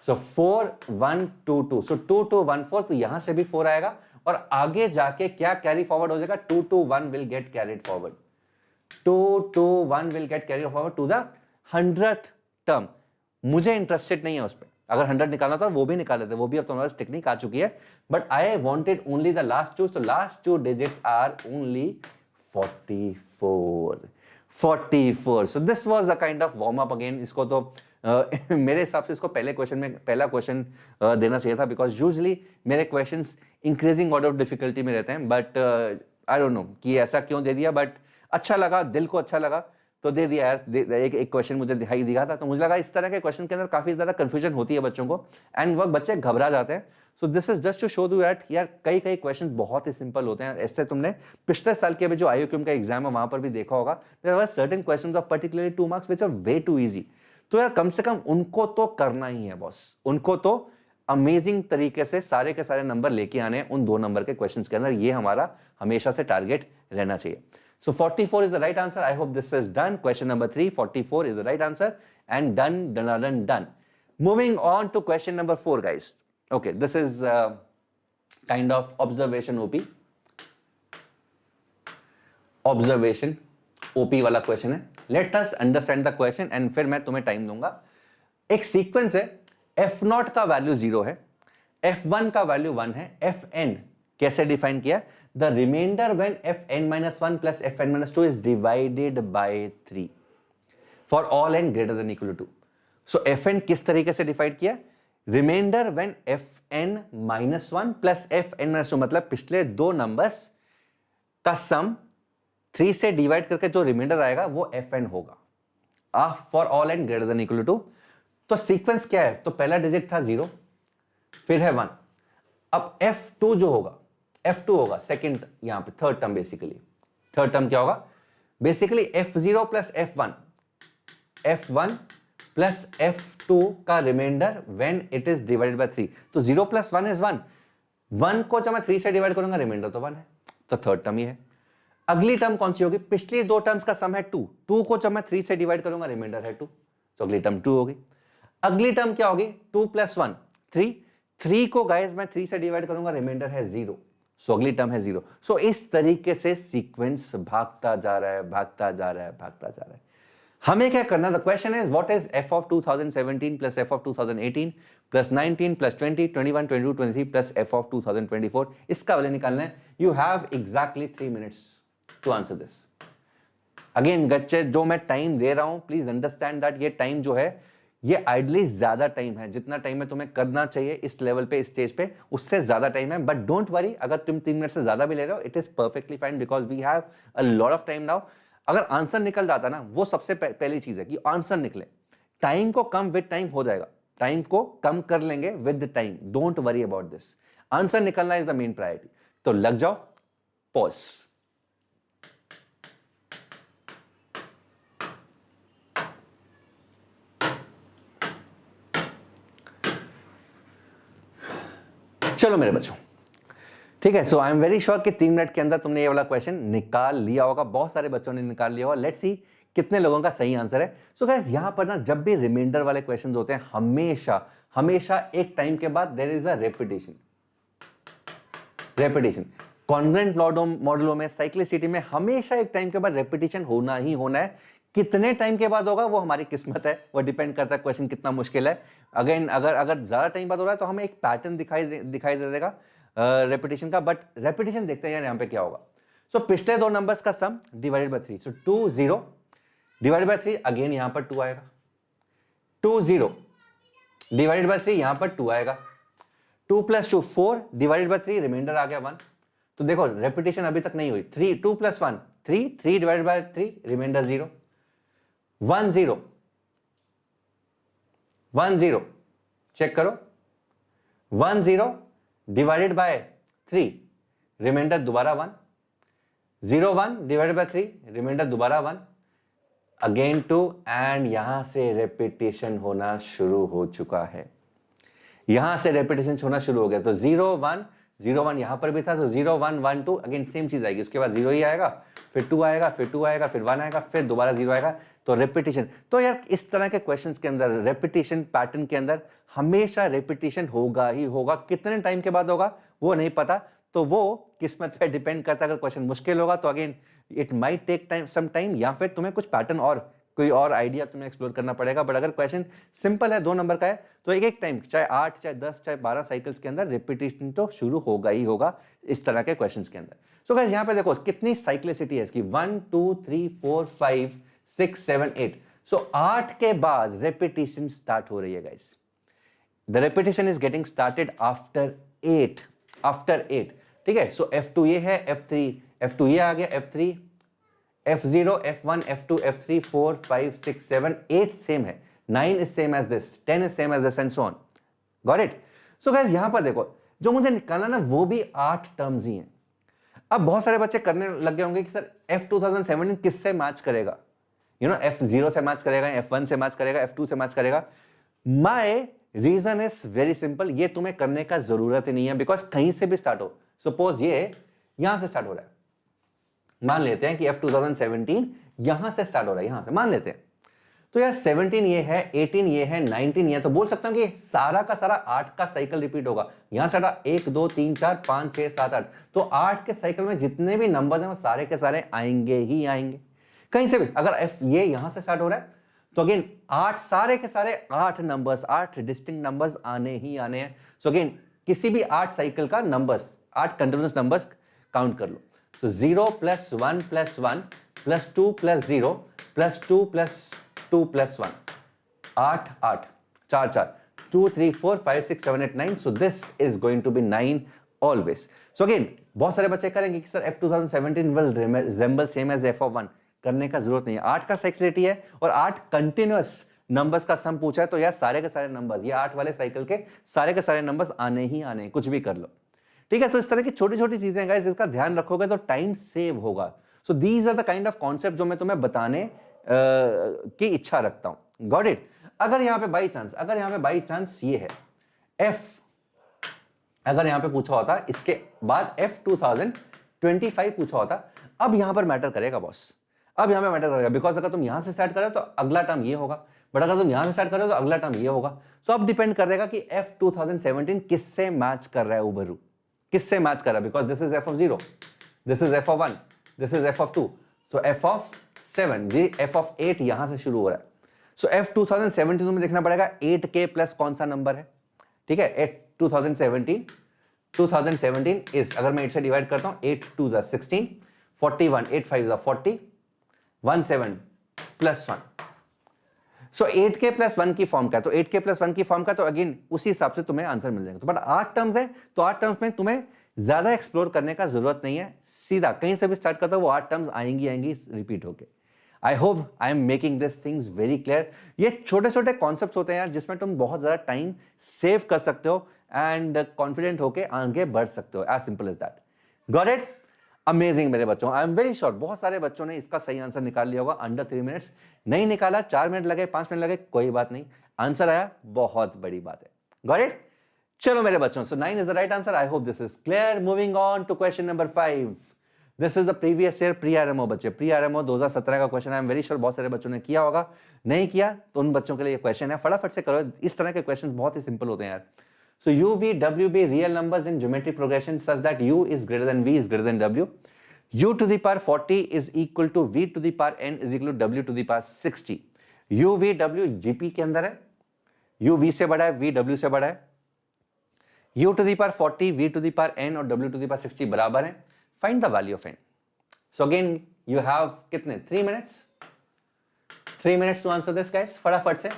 सो 4 1 2 2, सो 2 2 1 4, तो यहां से भी 4 आएगा और आगे जाके क्या कैरी फॉरवर्ड हो जाएगा? 2 2 1 will get carried forward, 2 2 1 will get carried forward to the 100th term. मुझे इंटरेस्टेड नहीं है उस पर, अगर 100 निकालना था वो भी निकाल लेते, वो भी अब तुम्हारे पास टेक्निक आ चुकी है, but I wanted only the last two, तो last 2 digits are only 44। So this was the kind of warm up. Again इसको तो मेरे हिसाब से इसको पहले क्वेश्चन में पहला क्वेश्चन देना चाहिए था, बिकॉज यूजुअली मेरे questions increasing order of difficulty में रहते हैं, बट आई डोंट नो कि ऐसा क्यों दे दिया, बट अच्छा लगा, दिल को अच्छा लगा तो दे दिया यार। एक क्वेश्चन मुझे दिखाई दिया था तो मुझे लगा इस तरह के क्वेश्चन के अंदर काफी ज्यादा कंफ्यूजन होती है बच्चों को एंड वह बच्चे घबरा जाते हैं। So this is just to show you that यार कई क्वेश्चन बहुत ही सिंपल होते हैं। ऐसे तुमने पिछले साल के भी जो IUQM का एग्जाम है वहां पर भी देखा होगा, there were certain questions of particularly 2 marks which are way too easy. तो यार कम से कम उनको तो करना ही है बॉस, उनको तो अमेजिंग तरीके से सारे के सारे नंबर लेके आने हैं उन 2 नंबर के क्वेश्चंस के अंदर। ये हमारा हमेशा से टारगेट रहना चाहिए। So 44 is the right answer. I hope this is done. Question number 3, 44 is the right answer and done. Moving on to question number 4, guys. Okay, this is kind of observation OP. Observation OP वाला question है. Let us understand the question and फिर मैं तुम्हें time दूंगा. एक sequence है एफ नॉट का वैल्यू 0 है, F1 का वैल्यू 1 है, Fn कैसे डिफाइन किया? The remainder when Fn-1 plus Fn-2 is divided by 3 for all n greater than equal to 2। So Fn किस तरीके से डिफाइन किया? Reminder when Fn-1 plus Fn-2, मतलब पिछले दो नंबर्स का सम 3 से डिवाइड करके जो रिमाइंडर आएगा वो Fn होगा for all n greater than equal to. तो सीक्वेंस क्या है? तो पहला डिजिट था 0, फिर है 1। अब F2 जो होगा, F2 होगा सेकंड, यहां पे third term, basically third term क्या होगा? Basically F0 plus F1, F1 plus F2 का remainder when it is divided by 3। तो 0 प्लस 1 इज 1, 1 को जब मैं 3 से डिवाइड करूंगा रिमाइंडर तो 1 है, तो थर्ड टर्म ही है। अगली टर्म कौन सी होगी? पिछली दो टर्म्स का सम है 2, 2 को जब मैं 3 से डिवाइड करूंगा रिमाइंडर है 2, तो अगली टर्म 2 होगी। अगली टर्म क्या होगी? 2 प्लस 1 3, 3 को गाइस मैं 3 से डिवाइड करूंगा रिमाइंडर है 0, सो अगली टर्म है 0। सो इस तरीके से सीक्वेंस भागता जा रहा है, भागता जा रहा है, भागता जा रहा है। हमें क्या करना? The question is what is f of 2017 plus f of 2018 plus 19 plus 20 21 22 23 plus f of 2024। इसका वैल्यू निकालना है। You have exactly 3 minutes to answer this. Again बच्चे, जो मैं टाइम दे रहा हूं, प्लीज अंडरस्टैंड दैट ये टाइम जो है ये आइडली ज्यादा टाइम है, जितना टाइम में तुम्हें करना चाहिए इस लेवल पे, इस स्टेज पे, उससे ज्यादा टाइम है। बट डोंट वरी, अगर तुम 3 मिनट से ज्यादा भी ले रहे हो, it is perfectly fine because we have a lot of time now. अगर आंसर निकल जाता ना, वो सबसे पहली चीज है कि आंसर निकले। टाइम को कम विद टाइम हो जाएगा, टाइम को कम कर लेंगे with time, don't worry about this. Answer निकलना इज द मेन प्रायोरिटी। तो लग जाओ, पॉज। चलो मेरे बच्चों, ठीक है। सो आई एम वेरी श्योर कि 3 मिनट के अंदर तुमने ये वाला क्वेश्चन निकाल लिया होगा, बहुत सारे बच्चों ने निकाल लिया होगा। लेट्स सी कितने लोगों का सही आंसर है। सो गाइस, यहां पर ना जब भी रिमाइंडर वाले क्वेश्चंस होते हैं, हमेशा हमेशा एक टाइम के बाद there is a repetition. Congruent मॉडलों में, साइक्लिसिटी में हमेशा एक टाइम के बाद रेपिटेशन होना ही होना है। कितने टाइम के बाद होगा वो हमारी किस्मत है, वो डिपेंड करता है क्वेश्चन कितना मुश्किल है। अगेन अगर ज्यादा टाइम बाद हो रहा है तो हमें एक पैटर्न दिखाई दे देगा रेपिटेशन का। बट रेपिटेशन देखते हैं यार यहाँ पे क्या होगा। सो पिछले दो नंबर्स का सम divided by 3, so 2 0 divided by 3, again यहां पर 2 आएगा। 2 0 डिवाइडेड बाय 3, यहां पर 2 आएगा। 2 प्लस 2 4 डिवाइडेड बाय 3, रिमाइंडर आ गया 1। तो देखो रेपिटेशन अभी तक नहीं हुई। 2 plus 1 3, 3 divided by 3, remainder 0। 1 0 1 0 check करो। 1 0 डिवाइडेड बाय 3, रिमाइंडर दोबारा 1। 0 1 डिवाइडेड बाय 3, रिमाइंडर दोबारा 1, अगेन 2, एंड यहां से रेपिटेशन होना शुरू हो चुका है। यहां से रेपिटेशन होना शुरू हो गया। तो 0 1 यहां पर भी था, तो 0 1 1 2, अगेन सेम चीज आएगी। उसके बाद 0 ही आएगा, फिर 2 आएगा, फिर 2 आएगा, फिर 1 आएगा, फिर दोबारा 0 आएगा। तो रेपिटेशन, तो यार इस तरह के क्वेश्चंस के अंदर, रेपिटेशन पैटर्न के अंदर हमेशा रेपिटेशन होगा ही होगा। कितने टाइम के बाद होगा वो नहीं पता, तो वो किस्मत पे डिपेंड करता है। अगर क्वेश्चन मुश्किल होगा तो again it might take time, some time, या फिर तुम्हें कुछ पैटर्न और कोई और आइडिया तुम्हें एक्सप्लोर करना पड़ेगा। बट अगर क्वेश्चन सिंपल है, 2 नंबर का है, तो एक टाइम, चाहे 8 चाहे 10 चाहे 12 साइकिल्स के अंदर रेपिटेशन तो शुरू होगा ही होगा इस तरह के क्वेश्चंस के अंदर। सो गाइस, यहां पे देखो कितनी साइक्लिसिटी है इसकी, 1 2 3 4 5 6 7 8। सो 8 के बाद रेपिटेशन स्टार्ट हो रही है guys. The repetition is getting started after 8। ठीक है। सो F2 ये है, F2 ये आ गया, F3, F0, F1, F2, F3, 4 5 6 7 8 same है, 9 is same as this, 10 is same as this, and so on. Got it? So guys, यहां पर देखो जो मुझे निकालना ना वो भी 8 टर्म्स ही हैं। अब बहुत सारे बच्चे करने लग गए होंगे कि सर F 2017 किससे मैच करेगा? F0 से मैच करेगा, F1 से मैच करेगा, F2 से मैच करेगा। My reason is very simple, ये तुम्हें करने का जरूरत ही नहीं है, बिकॉज कहीं से भी स्टार्ट हो। सपोज ये यहां से स्टार्ट हो रहा है, मान लेते हैं कि F 2017 यहां से स्टार्ट हो रहा है, यहां से मान लेते हैं। तो यार 17 ये है, 18 ये है, 19 ये है, तो बोल सकता हूं कि सारा का सारा 8 का साइकिल रिपीट होगा। यहां से 1 2 3 4 5 6 7 8, तो 8 के साइकिल में जितने भी नंबर्स हैं वो सारे के सारे आएंगे ही आएंगे कहीं से भी। अगर F ये यहां से स्टार्ट हो रहा है तो अगेन 8 सारे के सारे 8 नंबर्स, 8 डिस्टिंक्ट नंबर्स आने ही आने हैं. सो अगेन किसी भी 8 साइकिल का नंबर्स, 8 कंटिन्यूस नंबर्स काउंट कर लो. सो 0 plus 1 plus 1 plus 2 plus 0 plus 2 plus 2 plus 1, 8 8 4 4 2 3 4 5 6 7 8 9. So this is going to be 9 always. So again बहुत सारे बच्चे करेंगे कि sir F 2017 will resemble same as F of 1. करने का जरूरत नहीं है. 8 का साइक्लिसिटी है और 8 कंटिन्यूअस नंबर्स का सम पूछा है, तो यार सारे के सारे नंबर्स, ये 8 वाले साइकिल के सारे नंबर्स आने ही आने हैं, कुछ भी कर लो. ठीक है, तो इस तरह की छोटी छोटी चीजें गाइस, इसका ध्यान रखोगे तो टाइम सेव होगा. So these are the kind of concept जो मैं तुम्हें बताने की इच्छा रखता हूं. Got it. अगर यहां पे बाई चांस ये है F, अगर यहां पे पूछा होता इसके बाद F 2025 पूछा होता, अब यहां पर मैटर करेगा बॉस, अब यहां पे मैटर करेगा. बिकॉज अगर तुम यहां से स्टार्ट करो तो अगला टर्म ये होगा, बट अगर तुम यहां से स्टार्ट करो तो अगला टर्म ये होगा. सो अब डिपेंड कर देगा कि F 2017 किससे मैच कर रहा है, उबरू किससे मैच कर रहा है. Because this is F of 0, this is F of 1, this is F of 2. So F of 7, ये F of 8 यहां से शुरू हो रहा है. सो F 2017 में देखना पड़ेगा 8k प्लस कौन सा नंबर है. ठीक है, 2017 इज, अगर मैं 8 से डिवाइड करता हूं, 8 2 जा 16, 41, 8 5 जा 40, 17 प्लस 1. सो 8k प्लस 1 की फॉर्म का है, तो 8k प्लस 1 की फॉर्म का, तो अगेन उसी हिसाब से तुम्हें आंसर मिल जाएगा. तो बट 8 टर्म्स है, तो 8 टर्म्स में तुम्हें ज्यादा एक्सप्लोर करने का जरूरत नहीं है. सीधा कहीं से भी स्टार्ट करता हो, वो 8 टर्म्स आएंगी रिपीट होके. I hope I am making this things very clear. ये छोटे छोटे कॉन्सेप्ट्स होते हैं यार, जिसमें तुम बहुत ज्यादा टाइम सेव कर सकते हो एंड कॉन्फिडेंट होके आगे बढ़ सकते हो. As simple as that. Got it. Amazing मेरे बच्चों. आई एम वेरी श्योर बहुत सारे बच्चों ने इसका सही आंसर निकाल लिया होगा अंडर 3 मिनट्स. नहीं निकाला, 4 मिनट लगे, 5 मिनट लगे, कोई बात नहीं, आंसर आया, बहुत बड़ी बात है. Got it. चलो मेरे बच्चों, so 9 is the right answer. I hope this is clear. Moving on to question number 5. This is the previous year pre RMO बच्चे, प्री आरएमओ 2017 का question. I am very sure बहुत सारे बच्चों ने किया होगा. नहीं किया तो उन बच्चों के लिए क्वेश्चन है, फटाफट से करो. इस तरह के क्वेश्चन बहुत ही सिंपल होते हैं यार. सो u v w be real numbers in geometric progression such that u is greater than v is greater than w. u to the power 40 is equal to v to the power n is equal to w to the power 60. u v w gp के अंदर है, u v से बड़ा है, v w से बड़ा है. u to the power 40, v to the power n और w to the power 60 बराबर है. Find the value of n. So again you have कितने 3 minutes, 3 minutes to answer this guys. फटाफट से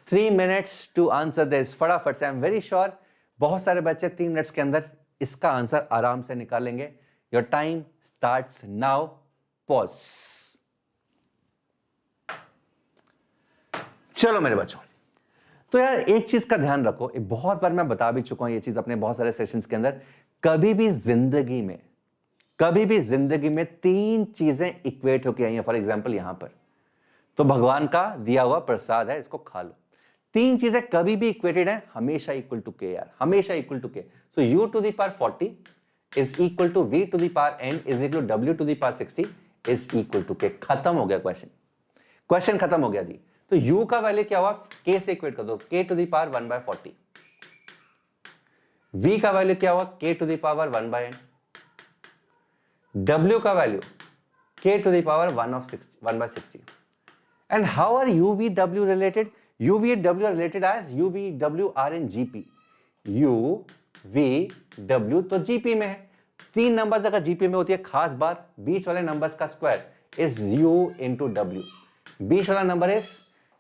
3 minutes to answer this. फटाफट से. आई एम वेरी श्योर बहुत सारे बच्चे 3 मिनट्स के अंदर इसका आंसर आराम से निकालेंगे. Your time starts now. Pause. चलो मेरे बच्चों, तो यार एक चीज का ध्यान रखो, बहुत बार मैं बता भी चुका हूं ये चीज अपने बहुत सारे सेशंस के अंदर. कभी भी जिंदगी में 3 चीजें इक्वेट होके आई हैं. फॉर एग्जाम्पल यहां पर तो भगवान का दिया हुआ प्रसाद है, इसको खा लो. 3 चीजें कभी भी इक्वेटेड है, हमेशा इक्वल टू के यार, हमेशा equal to K. So u to the power 40 is equal to v to the power n is equal to w to the power 60 is equal to K. खत्म हो गया क्वेश्चन खत्म हो गया जी. तो u का वैल्यू क्या हुआ, k से इक्वेट कर दो, k to the power 1/40. v का वैल्यू क्या हुआ, k to the power 1/n. w का value k to the power 1/60. And how are u v w related? u v w are related as u v w are in gp. u v w तो gp में है. 3 नंबर्स अगर gp में होती है, खास बात, बीच वाले नंबर्स का square is u into w. बीच वाला नंबर इज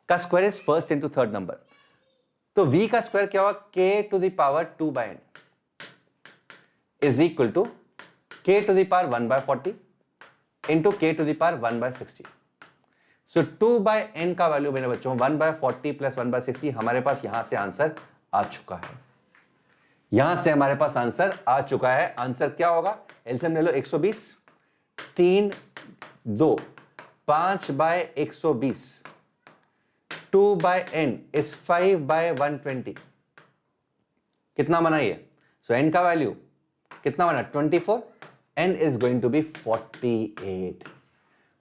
का square is first into third number. तो v का स्क्वायर क्या होगा, k to the power 2/n is equal to k to the power 1/40 into k to the power 1/60. So 2/n का वैल्यू मेरे बच्चों 1/40 प्लस 1/60 हमारे पास यहां से आंसर आ चुका है. यहां से हमारे पास आंसर आ चुका है. आंसर क्या होगा, एलसीएम ले लो 120, 3 2 5/120. 2/n is 5/120. कितना बना ये, सो n का वैल्यू कितना बना 24. n is going to be 48.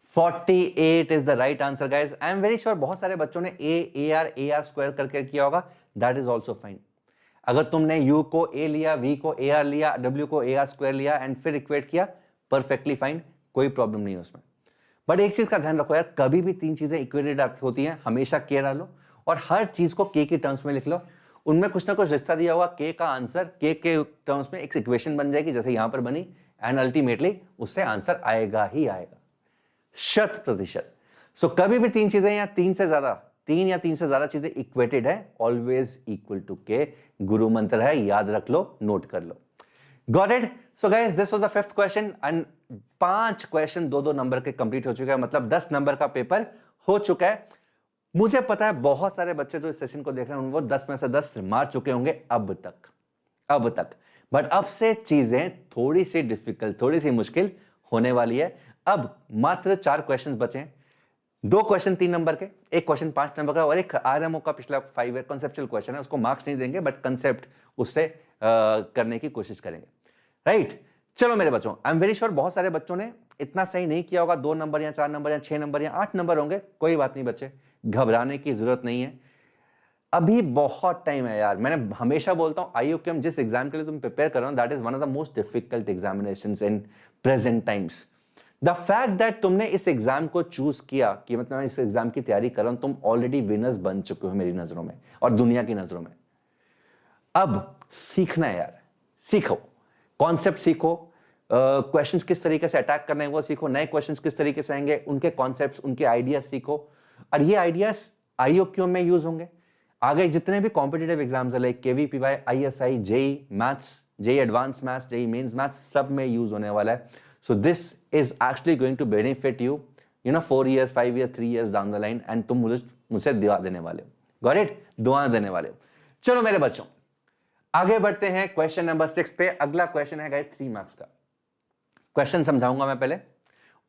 48 is the right answer guys. I am very sure बहुत सारे बच्चों ने AR स्क्वायर करके किया होगा. That is also fine. अगर तुमने u को a लिया, v को AR लिया, w को AR स्क्वायर लिया एंड फिर इक्वेट किया, परफेक्टली फाइन, कोई प्रॉब्लम नहीं है उसमें. बट एक चीज का ध्यान रखो यार, कभी भी तीन चीजें इक्वेटेड होती हैं, हमेशा के डालो और हर चीज को के टर्म्स में लिख लो। उनमें कुछ ना कुछ रिश्ता दिया हुआ, के का आंसर के टर्म्स में एक इक्वेशन बन जाएगी जैसे यहां पर बनी, एंड अल्टीमेटली उससे आंसर आएगा ही आएगा 100%। सो कभी भी तीन चीजें या तीन या तीन से ज्यादा चीजें इक्वेटेड है, ऑलवेज इक्वल टू के, गुरु मंत्र है, याद रख लो, नोट कर लो। Got it? So guys this was the fifth question and 5 question 2-2 number के कंप्लीट हो चुके हैं, मतलब 10 नंबर का पेपर हो चुका है। मुझे पता है बहुत सारे बच्चे जो इस सेशन को देख रहे हैं वो 10 में से 10 मार चुके होंगे अब तक, बट अब से चीजें थोड़ी सी डिफिकल्ट, थोड़ी सी मुश्किल होने वाली है। अब मात्र 4 क्वेश्चन बचे हैं, 2 क्वेश्चन 3 नंबर के, एक क्वेश्चन 5 नंबर का और एक आरएमओ का पिछला 5 ईयर कॉन्सेप्चुअल क्वेश्चन है, उसको मार्क्स नहीं देंगे बट कंसेप्ट उससे करने की कोशिश करेंगे, राइट? चलो मेरे बच्चों, आई एम वेरी श्योर बहुत सारे बच्चों ने इतना सही नहीं किया होगा, 2 नंबर या 4 नंबर या 6 नंबर या 8 नंबर होंगे, कोई बात नहीं बच्चे, घबराने की जरूरत नहीं है, अभी बहुत टाइम है यार। मैंने हमेशा बोलता हूं IUQM जिस एग्जाम के लिए तुम प्रिपेयर कर रहे हो, that is one of the most difficult examinations in present times. The fact that तुमने इस एग्जाम को चूज किया कि मतलब मैं इस एग्जाम की तैयारी कर रहा हूं, तुम ऑलरेडी विनर्स बन चुके हो मेरी नजरों में और दुनिया की नजरों में। अब सीखना है यार, सीखो, कॉन्सेप्ट सीखो, क्वेश्चंस किस तरीके से अटैक करने हैं वो सीखो, नए क्वेश्चंस किस तरीके से आएंगे उनके कॉन्सेप्ट्स, उनके आइडियाज सीखो, और ये आइडियाज IUQM में यूज होंगे। आगे जितने भी कॉम्पिटिटिव एग्जाम्स है like KVPY, ISI, JEE maths, JEE advance maths, JEE mains maths, सब में यूज होने वाला है। So this is actually going to benefit you 4 years, 5 years, 3 years down the line, and तुम मुझसे दुआ देने वाले हो, गॉट इट? दुआ देने वाले हो। चलो मेरे बच्चों आगे बढ़ते हैं क्वेश्चन नंबर 6 पे। अगला क्वेश्चन है गाइस 3 मार्क्स का। क्वेश्चन समझाऊंगा मैं पहले,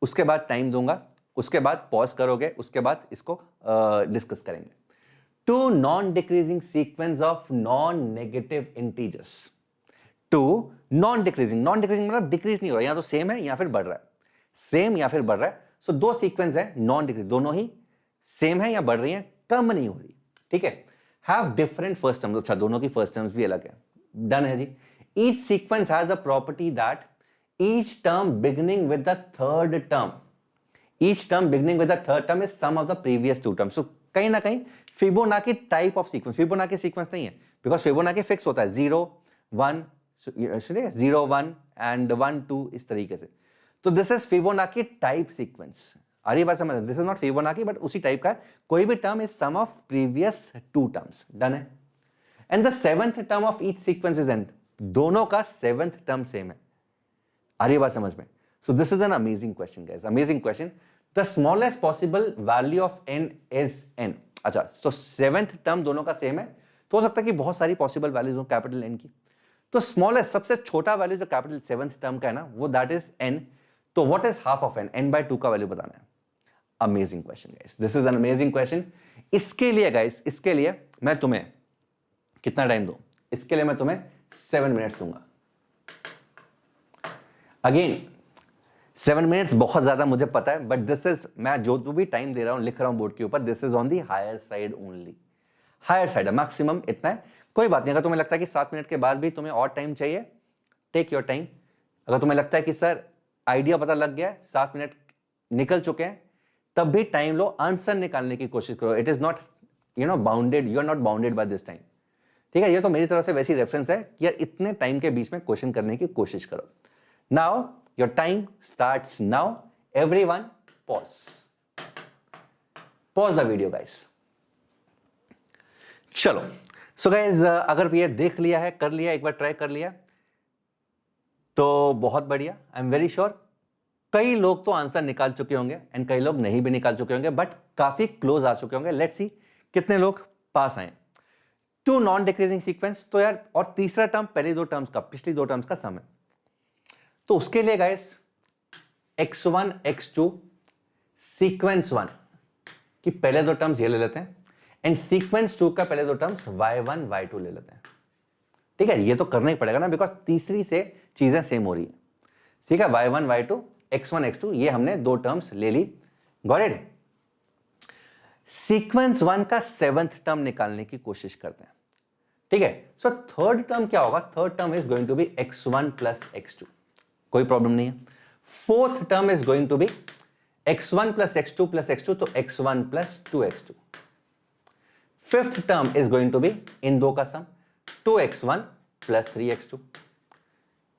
उसके बाद टाइम दूंगा, उसके बाद पॉज करोगे, उसके बाद इसको डिस्कस करेंगे। 2 non-decreasing sequence of non-negative integers। 2 non-decreasing मतलब डिक्रीज नहीं हो रहा, या तो सेम है या फिर बढ़ रहा है, सेम या फिर बढ़ रहा है। सो 2 सीक्वेंस है नॉन डिक्रीज, दोनों ही सेम है या बढ़ रही है, कम नहीं हो रही, ठीक है। हैव डिफरेंट फर्स्ट टर्म्स, अच्छा दोनों की फर्स्ट टर्म्स भी अलग है, डन है जी। Each sequence has a property that each term beginning with the third term is sum of the previous 2 terms। so कहीं ना कहीं Fibonacci type of sequence, Fibonacci sequence नहीं है बिकॉज फिबोनाची फिक्स होता है 0 1 0 1 एंड 1 2 इस तरीके से। तो this is Fibonacci type sequence, आ रही बात समझ? This is not Fibonacci but उसी टाइप का है, कोई भी term is sum of previous 2 terms, done है। And the 7th term of each sequence is n, दोनों का 7th टर्म सेम है, आ रही बात समझ में? सो this is N amazing question guys, amazing question. The smallest possible value of n is n। अच्छा, तो 7th टर्म दोनों का सेम है, तो हो सकता है कि बहुत सारी पॉसिबल वैल्यूज हो कैपिटल N की, तो स्मॉलेस्ट सबसे छोटा वैल्यू जो कैपिटल 7th टर्म का है ना, वो दैट इज n। तो what is half of n? n/2 का वैल्यू बताना है। Amazing question guys, this is N amazing question. इसके लिए गाइस, इसके लिए मैं तुम्हें कितना टाइम दूं? इसके लिए मैं तुम्हें 7 मिनट्स दूंगा। अगेन 7 मिनट्स बहुत ज्यादा मुझे पता है, बट दिस इज, मैं जो भी टाइम दे रहा हूं, लिख रहा हूं बोर्ड के ऊपर, this is on the higher side only, higher side है, मैक्सिमम इतना है। कोई बात नहीं, अगर तुम्हें लगता है कि 7 मिनट के बाद भी तुम्हें और टाइम चाहिए, टेक योर टाइम। अगर तुम्हें लगता है कि सर आइडिया पता लग गया है, 7 मिनट निकल चुके हैं, तब भी टाइम लो, आंसर निकालने की कोशिश करो। It is not bounded, you are not bounded by this time, ठीक है। ये तो मेरी तरफ से वैसी रेफरेंस है कि यार इतने टाइम के बीच में क्वेश्चन करने की कोशिश करो। Now your time starts now, everyone pause the video guys. चलो, सो गाइस अगर ये देख लिया है, कर लिया, एक बार ट्राई कर लिया, तो बहुत बढ़िया। आई एम वेरी श्योर कई लोग तो आंसर निकाल चुके होंगे एंड कई लोग नहीं भी निकाल चुके होंगे, बट काफी क्लोज आ चुके होंगे। लेट्स सी कितने लोग पास आए। 2 नॉन डिक्रीजिंग सीक्वेंस, तो यार, और तीसरा टर्म पहले 2 टर्म्स का, पिछली 2 टर्म्स का सम है, तो उसके लिए गाइस x1 x2 सीक्वेंस 1 की पहले 2 टर्म्स ये ले लेते हैं, एंड सीक्वेंस 2 का पहले 2 टर्म्स y1 y2 ले लेते हैं, ठीक है। ये तो करना ही पड़ेगा ना, बिकॉज तीसरी से चीजें सेम हो रही है, ठीक है। y1 y2 x1 x2 ये हमने 2 टर्म्स ले ली, गॉट इट। सीक्वेंस 1 का 7th टर्म निकालने की कोशिश करते हैं, ठीक है। सो थर्ड टर्म क्या होगा? Third term is going to be x1 plus x2, कोई प्रॉब्लम नहीं है। Fourth term is going to be x1 plus x2 plus x2, तो x1 plus 2x2. Fifth term is going to be इन दो का सम 2x1 plus 3x2.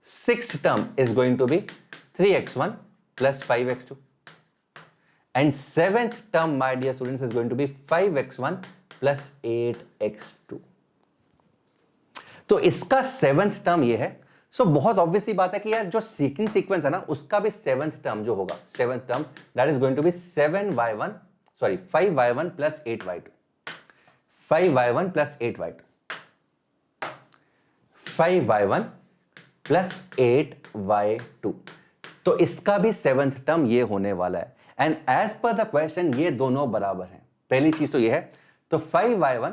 Sixth term is going to be 3x1 plus 5x2. And seventh term, my dear students, is going to be 5x1 plus 8x2. तो इसका सेवेंथ टर्म ये है. सो बहुत ऑब्वियसली बात है कि यार जो सेकंड सीक्वेंस है ना उसका भी सेवेंथ टर्म जो होगा, seventh term that is going to be 5y1 plus 8y2. 5y1 plus 8y2. 5y1 plus 8y2. तो इसका भी सेवेंथ टर्म ये होने वाला है. And as per the question ये दोनों बराबर हैं. पहली चीज तो ये है. तो 5y1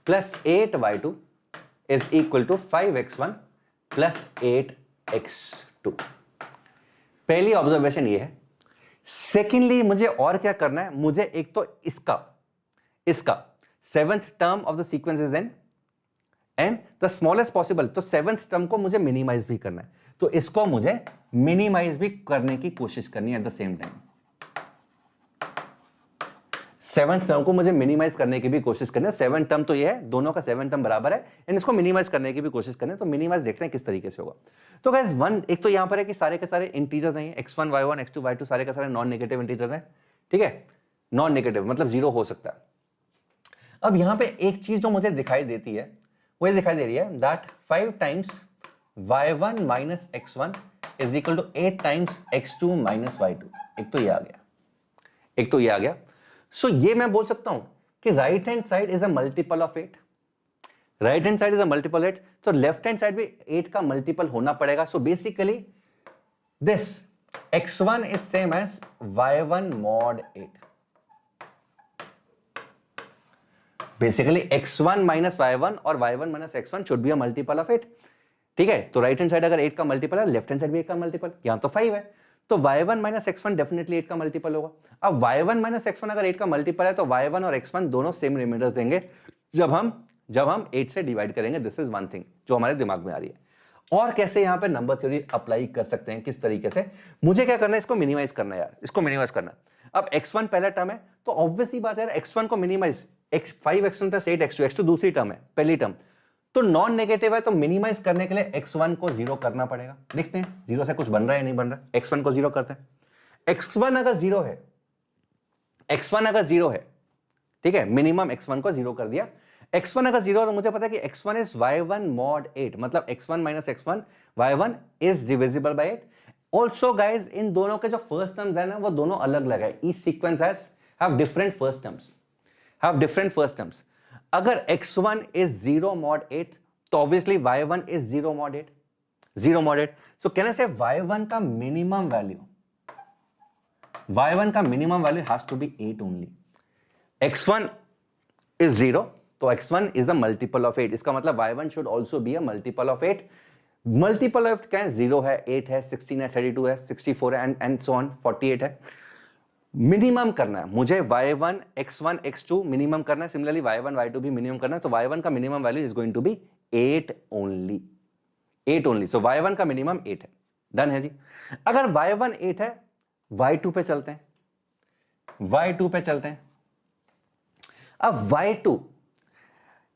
plus 8y2 is equal to 5x1 plus 8x2. पहली ऑब्जर्वेशन ये है. सेकेंडली मुझे और क्या करना है, मुझे एक तो इसका seventh term of the sequence is an the smallest possible. तो सेवेंथ टर्म को मुझे मिनिमाइज भी करना है. तो इसको मुझे मिनिमाइज भी करने की कोशिश करनी है at the same time. Seventh term को मुझे मिनिमाइज करने की भी कोशिश करनी है. सेवन टर्म तो ये है, दोनों का सेवन टर्म बराबर है एंड इसको मिनिमाइज करने की भी कोशिश करनी है. तो मिनिमाइज देखते हैं किस तरीके से होगा. तो गाइस वन एक तो यहां पर है कि सारे के सारे इंटीजर्स हैं, x1 y1 x2 y2 सारे के सारे नॉन नेगेटिव इंटीजर्स हैं. ठीक है, नॉन नेगेटिव मतलब जीरो हो सकता है. अब यहां पे एक चीज जो मुझे दिखाई देती है वो ये दिखाई दे रही है that 5 times y1 minus x1 is equal to 8 times x2 minus y2. एक तो ये आ गया. सो ये मैं बोल सकता हूं कि right hand side is a multiple of 8. Right hand side is a multiple 8. तो लेफ्ट हैंड साइड भी 8 का मल्टीपल होना पड़ेगा. So basically this x1 is same as y1 mod 8. Basically x1 minus y1 और y1 minus x1 should be a multiple of 8. ठीक है, तो राइट हैंड साइड अगर 8 का मल्टीपल है, लेफ्ट हैंड साइड भी 8 का मल्टीपल. यहां तो 5 है तो y1 माइनस x1 डेफिनेटली 8 का मल्टीपल होगा. अब y1 माइनस x1 अगर 8 का मल्टीपल है तो y1 और x1 दोनों सेम रिमाइंडर्स देंगे जब हम 8 से डिवाइड करेंगे. दिस इज वन थिंग जो हमारे दिमाग में आ रही है. और कैसे यहां पे नंबर थ्योरी अप्लाई कर सकते हैं, किस तरीके से. मुझे क्या करना है, इसको मिनिमाइज करना है यार, इसको मिनिमाइज करना. अब x1 पहला टर्म है तो ऑब्वियसली बात है यार x1 को minimise 5x1 plus 8x2. x2 दूसरी टर्म है, पहली टर्म तो नॉन नेगेटिव है. तो मिनिमाइज करने के लिए x1 को जीरो करना पड़ेगा. देखते हैं जीरो से कुछ बन रहा है नहीं बन रहा. x1 को जीरो करते हैं. x1 अगर जीरो है, ठीक है, मिनिमम x1 को जीरो कर दिया. x1 अगर जीरो है तो मुझे पता है कि x1 इज y1 mod 8 मतलब x1 minus x1 y1 is divisible by 8. Also guys in दोनों के जो फर्स्ट टर्म्स है ना वो दोनों अलग अलग है. Each sequence have different first terms. अगर x1 is 0 mod 8 तो obviously y1 is 0 mod 8. So can I say y1 का minimum value has to be 8 only. x1 is 0 तो x1 is a multiple of 8. इसका मतलब y1 should also be a multiple of 8. Multiple of क्या है, 0 है, 8 है, 16 है, 32 है, 64 है एंड सो ऑन 48 है. मिनिमम करना है मुझे y1 x1 x2 मिनिमम करना है. सिमिलरली y1 y2 भी मिनिमम करना है. तो y1 का minimum value is going to be 8 only. So y1 का मिनिमम 8 है. डन है जी. अगर y1 8 है, y2 पे चलते हैं. अब y2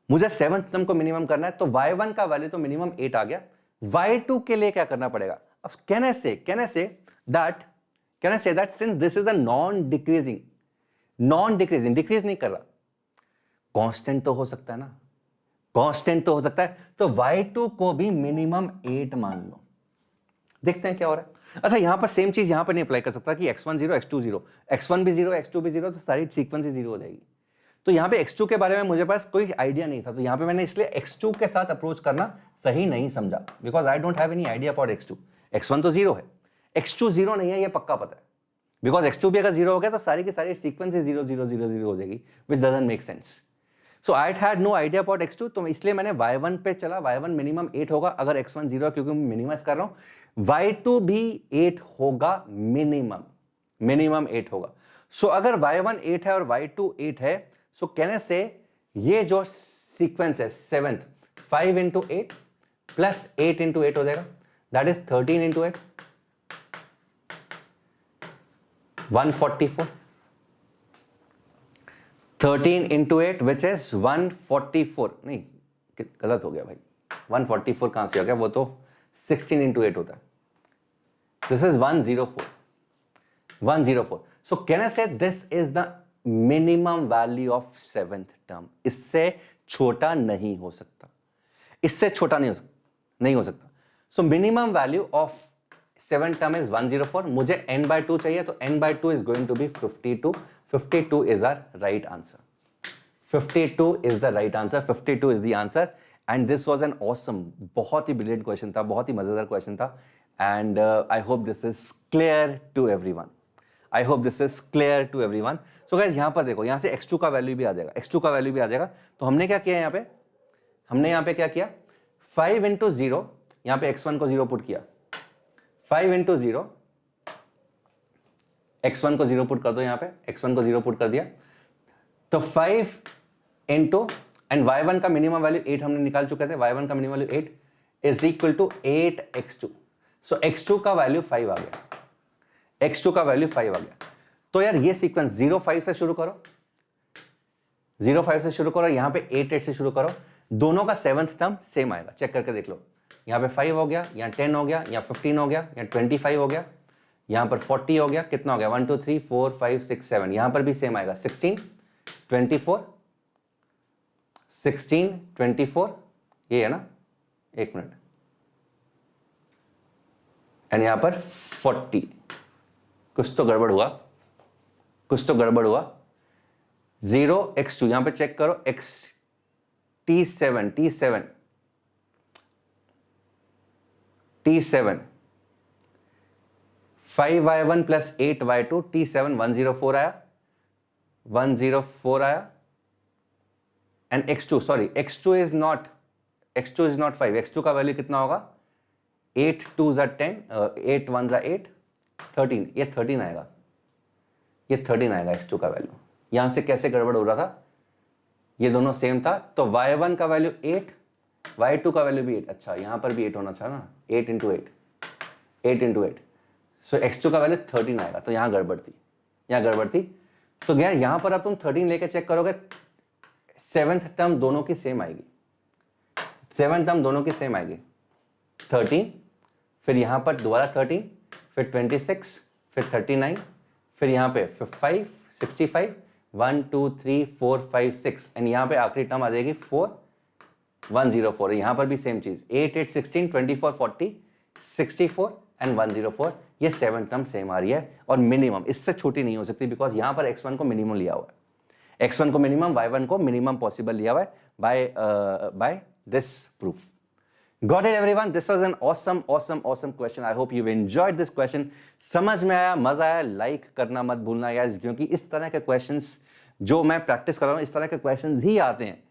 मुझे सेवंथ टर्म को मिनिमम करना है तो y1 का वैल्यू तो मिनिमम 8 आ गया. y2 के लिए क्या करना पड़ेगा. अब कैन आई से that since this is a non-decreasing, decrease नहीं कर रहा, कांस्टेंट तो हो सकता है. तो y2 को भी मिनिमम 8 मान लो. देखते हैं क्या हो रहा है. अच्छा यहां पर सेम चीज यहां पर नहीं अप्लाई कर सकता कि x1 0 x2 0, x1 भी 0 x2 भी 0 तो सारी सीक्वेंस ही 0 हो जाएगी. तो यहां पे x2 के बारे में मुझे पास कोई आइडिया नहीं था. तो यहां पे मैंने इसलिए x2 के साथ अप्रोच करना सही नहीं समझा because I don't have any idea about x2. x1 तो 0 है, x2 0 नहीं है ये पक्का पता है. बिकॉज x2 भी अगर 0 हो गया तो सारी की सारी सीक्वेंस 0 0 0 0 हो जाएगी which doesn't make sense. So I had no idea about x2. तो इसलिए मैंने y1 पे चला. y1 मिनिमम 8 होगा अगर x1 0 है क्योंकि मैं मिनिमाइज कर रहा हूं. y2 भी 8 होगा मिनिमम 8 होगा. सो अगर y1 8 है और y2 8 है सो कैन आई से ये जो सीक्वेंस है सेवेंथ 5 इंटू 8 प्लस 8 इंटू 8 हो जाएगा. That is 13 into 8. 144, 13 into 8 which is 144, नहीं गलत हो गया भाई, 144 कहां से हो गया, वो तो 16 into 8 होता है. This is 104. 104. So can I say this is the minimum value of seventh term? इससे छोटा नहीं हो सकता, इससे छोटा नहीं हो सकता. So minimum value of seventh term is 104. मुझे n by 2 चाहिए, तो n by 2 is going to be 52. 52 is our right answer. 52 is the right answer. 52 is the answer. And this was an awesome, बहुत ही brilliant question था, बहुत ही मजेदार question था. And I hope this is clear to everyone. I hope this is clear to everyone. So guys, यहाँ पर देखो, यहाँ से x2 का वैल्यू भी आ जाएगा, x2 का वैल्यू भी आ जाएगा. तो हमने क्या किया यहाँ पे, हमने यहाँ पे क्या किया, 5 into 0, यहाँ पे x1 को 0 पुट किया, 5 into 0, x1 को 0 पुट कर दो, यहाँ पे x1 को 0 पुट कर दिया, तो 5 into एंड y1 का मिनिमम वैल्यू 8 हमने निकाल चुके थे, y1 का minimum value 8 is equal to 8x2. So x2 का वैल्यू 5 आ गया, x2 का वैल्यू 5 आ गया. तो यार ये सीक्वेंस 05 से शुरू करो, 05 से शुरू करो, यहां पे 88 से शुरू करो, दोनों का सेवंथ टर्म सेम आएगा, चेक करके देख लो. यहां पे 5 हो गया, यहां 10 हो गया, यहां 15 हो गया, यहां 25 हो गया, यहां पर 40 हो गया, कितना हो गया, 1 2 3 4 5 6 7, यहां पर भी सेम आएगा, 16 24 16 24, ये है ना, एक मिनट, एंड यहां पर 40. कुछ तो गड़बड़ हुआ, कुछ तो गड़बड़ हुआ. 0x2 यहां पे चेक करो, x t7 5y1 plus 8y2 t7 104 आया, 104 आया. And x2, sorry, x2 is not 5, x2 का वैल्यू कितना होगा, 8 2s are 10, 8 1s are 8, 13, ये 13 आएगा, ये 13 आएगा x2 का वैल्यू. यहां से कैसे गड़बड़ हो रहा था, ये दोनों सेम था, तो y1 का वैल्यू 8, y2 का वैल्यू भी 8, अच्छा यहां पर भी 8 होना चाहिए ना, 8 into 8, सो x2 का वैल्यू 13 आएगा, तो यहां गड़बड़ थी, तो गया यहां पर अब तुम 13 लेके चेक करोगे, सेवेंथ टर्म दोनों की सेम आएगी, 13, फिर यहां पर दोबारा 13, फिर 26, फिर 39, फिर यहां पे 5 65, 1 2 3 4 5 6, एंड यहां पे आखिरी टर्म आ जाएगी 4 104. यहां पर भी सेम चीज, 8 8 16 24 40 64 एंड 104, ये 7 टर्म सेम आ रही है, और मिनिमम इससे छोटी नहीं हो सकती, बिकॉज यहां पर x1 को मिनिमम लिया हुआ है, x1 को मिनिमम, y1 को मिनिमम पॉसिबल लिया हुआ है by this proof. Got it everyone? This was an awesome question. I hope you've enjoyed this question. समझ में आया, मजा आया, लाइक करना मत भूलना यार, क्योंकि इस तरह के क्वेश्चंस जो मैं प्रैक्टिस कर रहा हूँ, इस तरह के क्वेश्चंस ही आते हैं.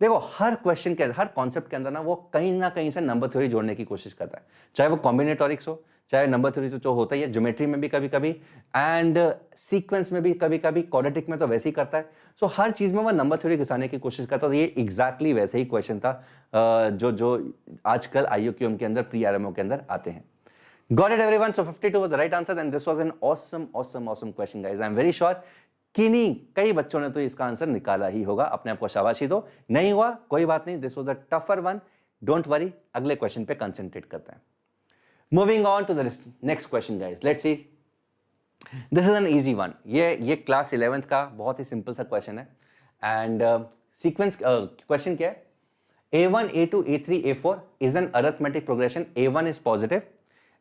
देखो हर क्वेश्चन के, हर कॉन्सेप्ट के अंदर ना वो कहीं ना कहीं से नंबर थ्योरी जोड़ने की कोशिश करता है, चाहे वो कॉम्बिनेटोरिक्स हो, चाहे नंबर थ्योरी तो होता ही है, ज्योमेट्री में भी कभी कभी, एंड सीक्वेंस में भी कभी कभी, क्वाड्रेटिक में तो वैसे ही करता है. सो हर चीज में वो नंबर थ्योरी घिसाने की कोशिश करता है. तो ये एग्जैक्टली वैसे ही क्वेश्चन था जो आजकल IUQM के अंदर, प्री RMO के अंदर आते हैं. Got it everyone? So 52 was the right answer and this was an awesome question guys. I'm very sure कई बच्चों ने तो इसका आंसर निकाला ही होगा. अपने आप को शाबाशी दो. नहीं हुआ कोई बात नहीं, this was a tougher one, don't worry, अगले क्वेश्चन पे कंसंट्रेट करते हैं. Moving on to the next question guys, let's see. This is an easy one. ये क्लास 11th का बहुत ही सिंपल सा क्वेश्चन है. एंड सीक्वेंस क्वेश्चन क्या है, A1 A2 A3 A4 is an arithmetic progression. A1 is positive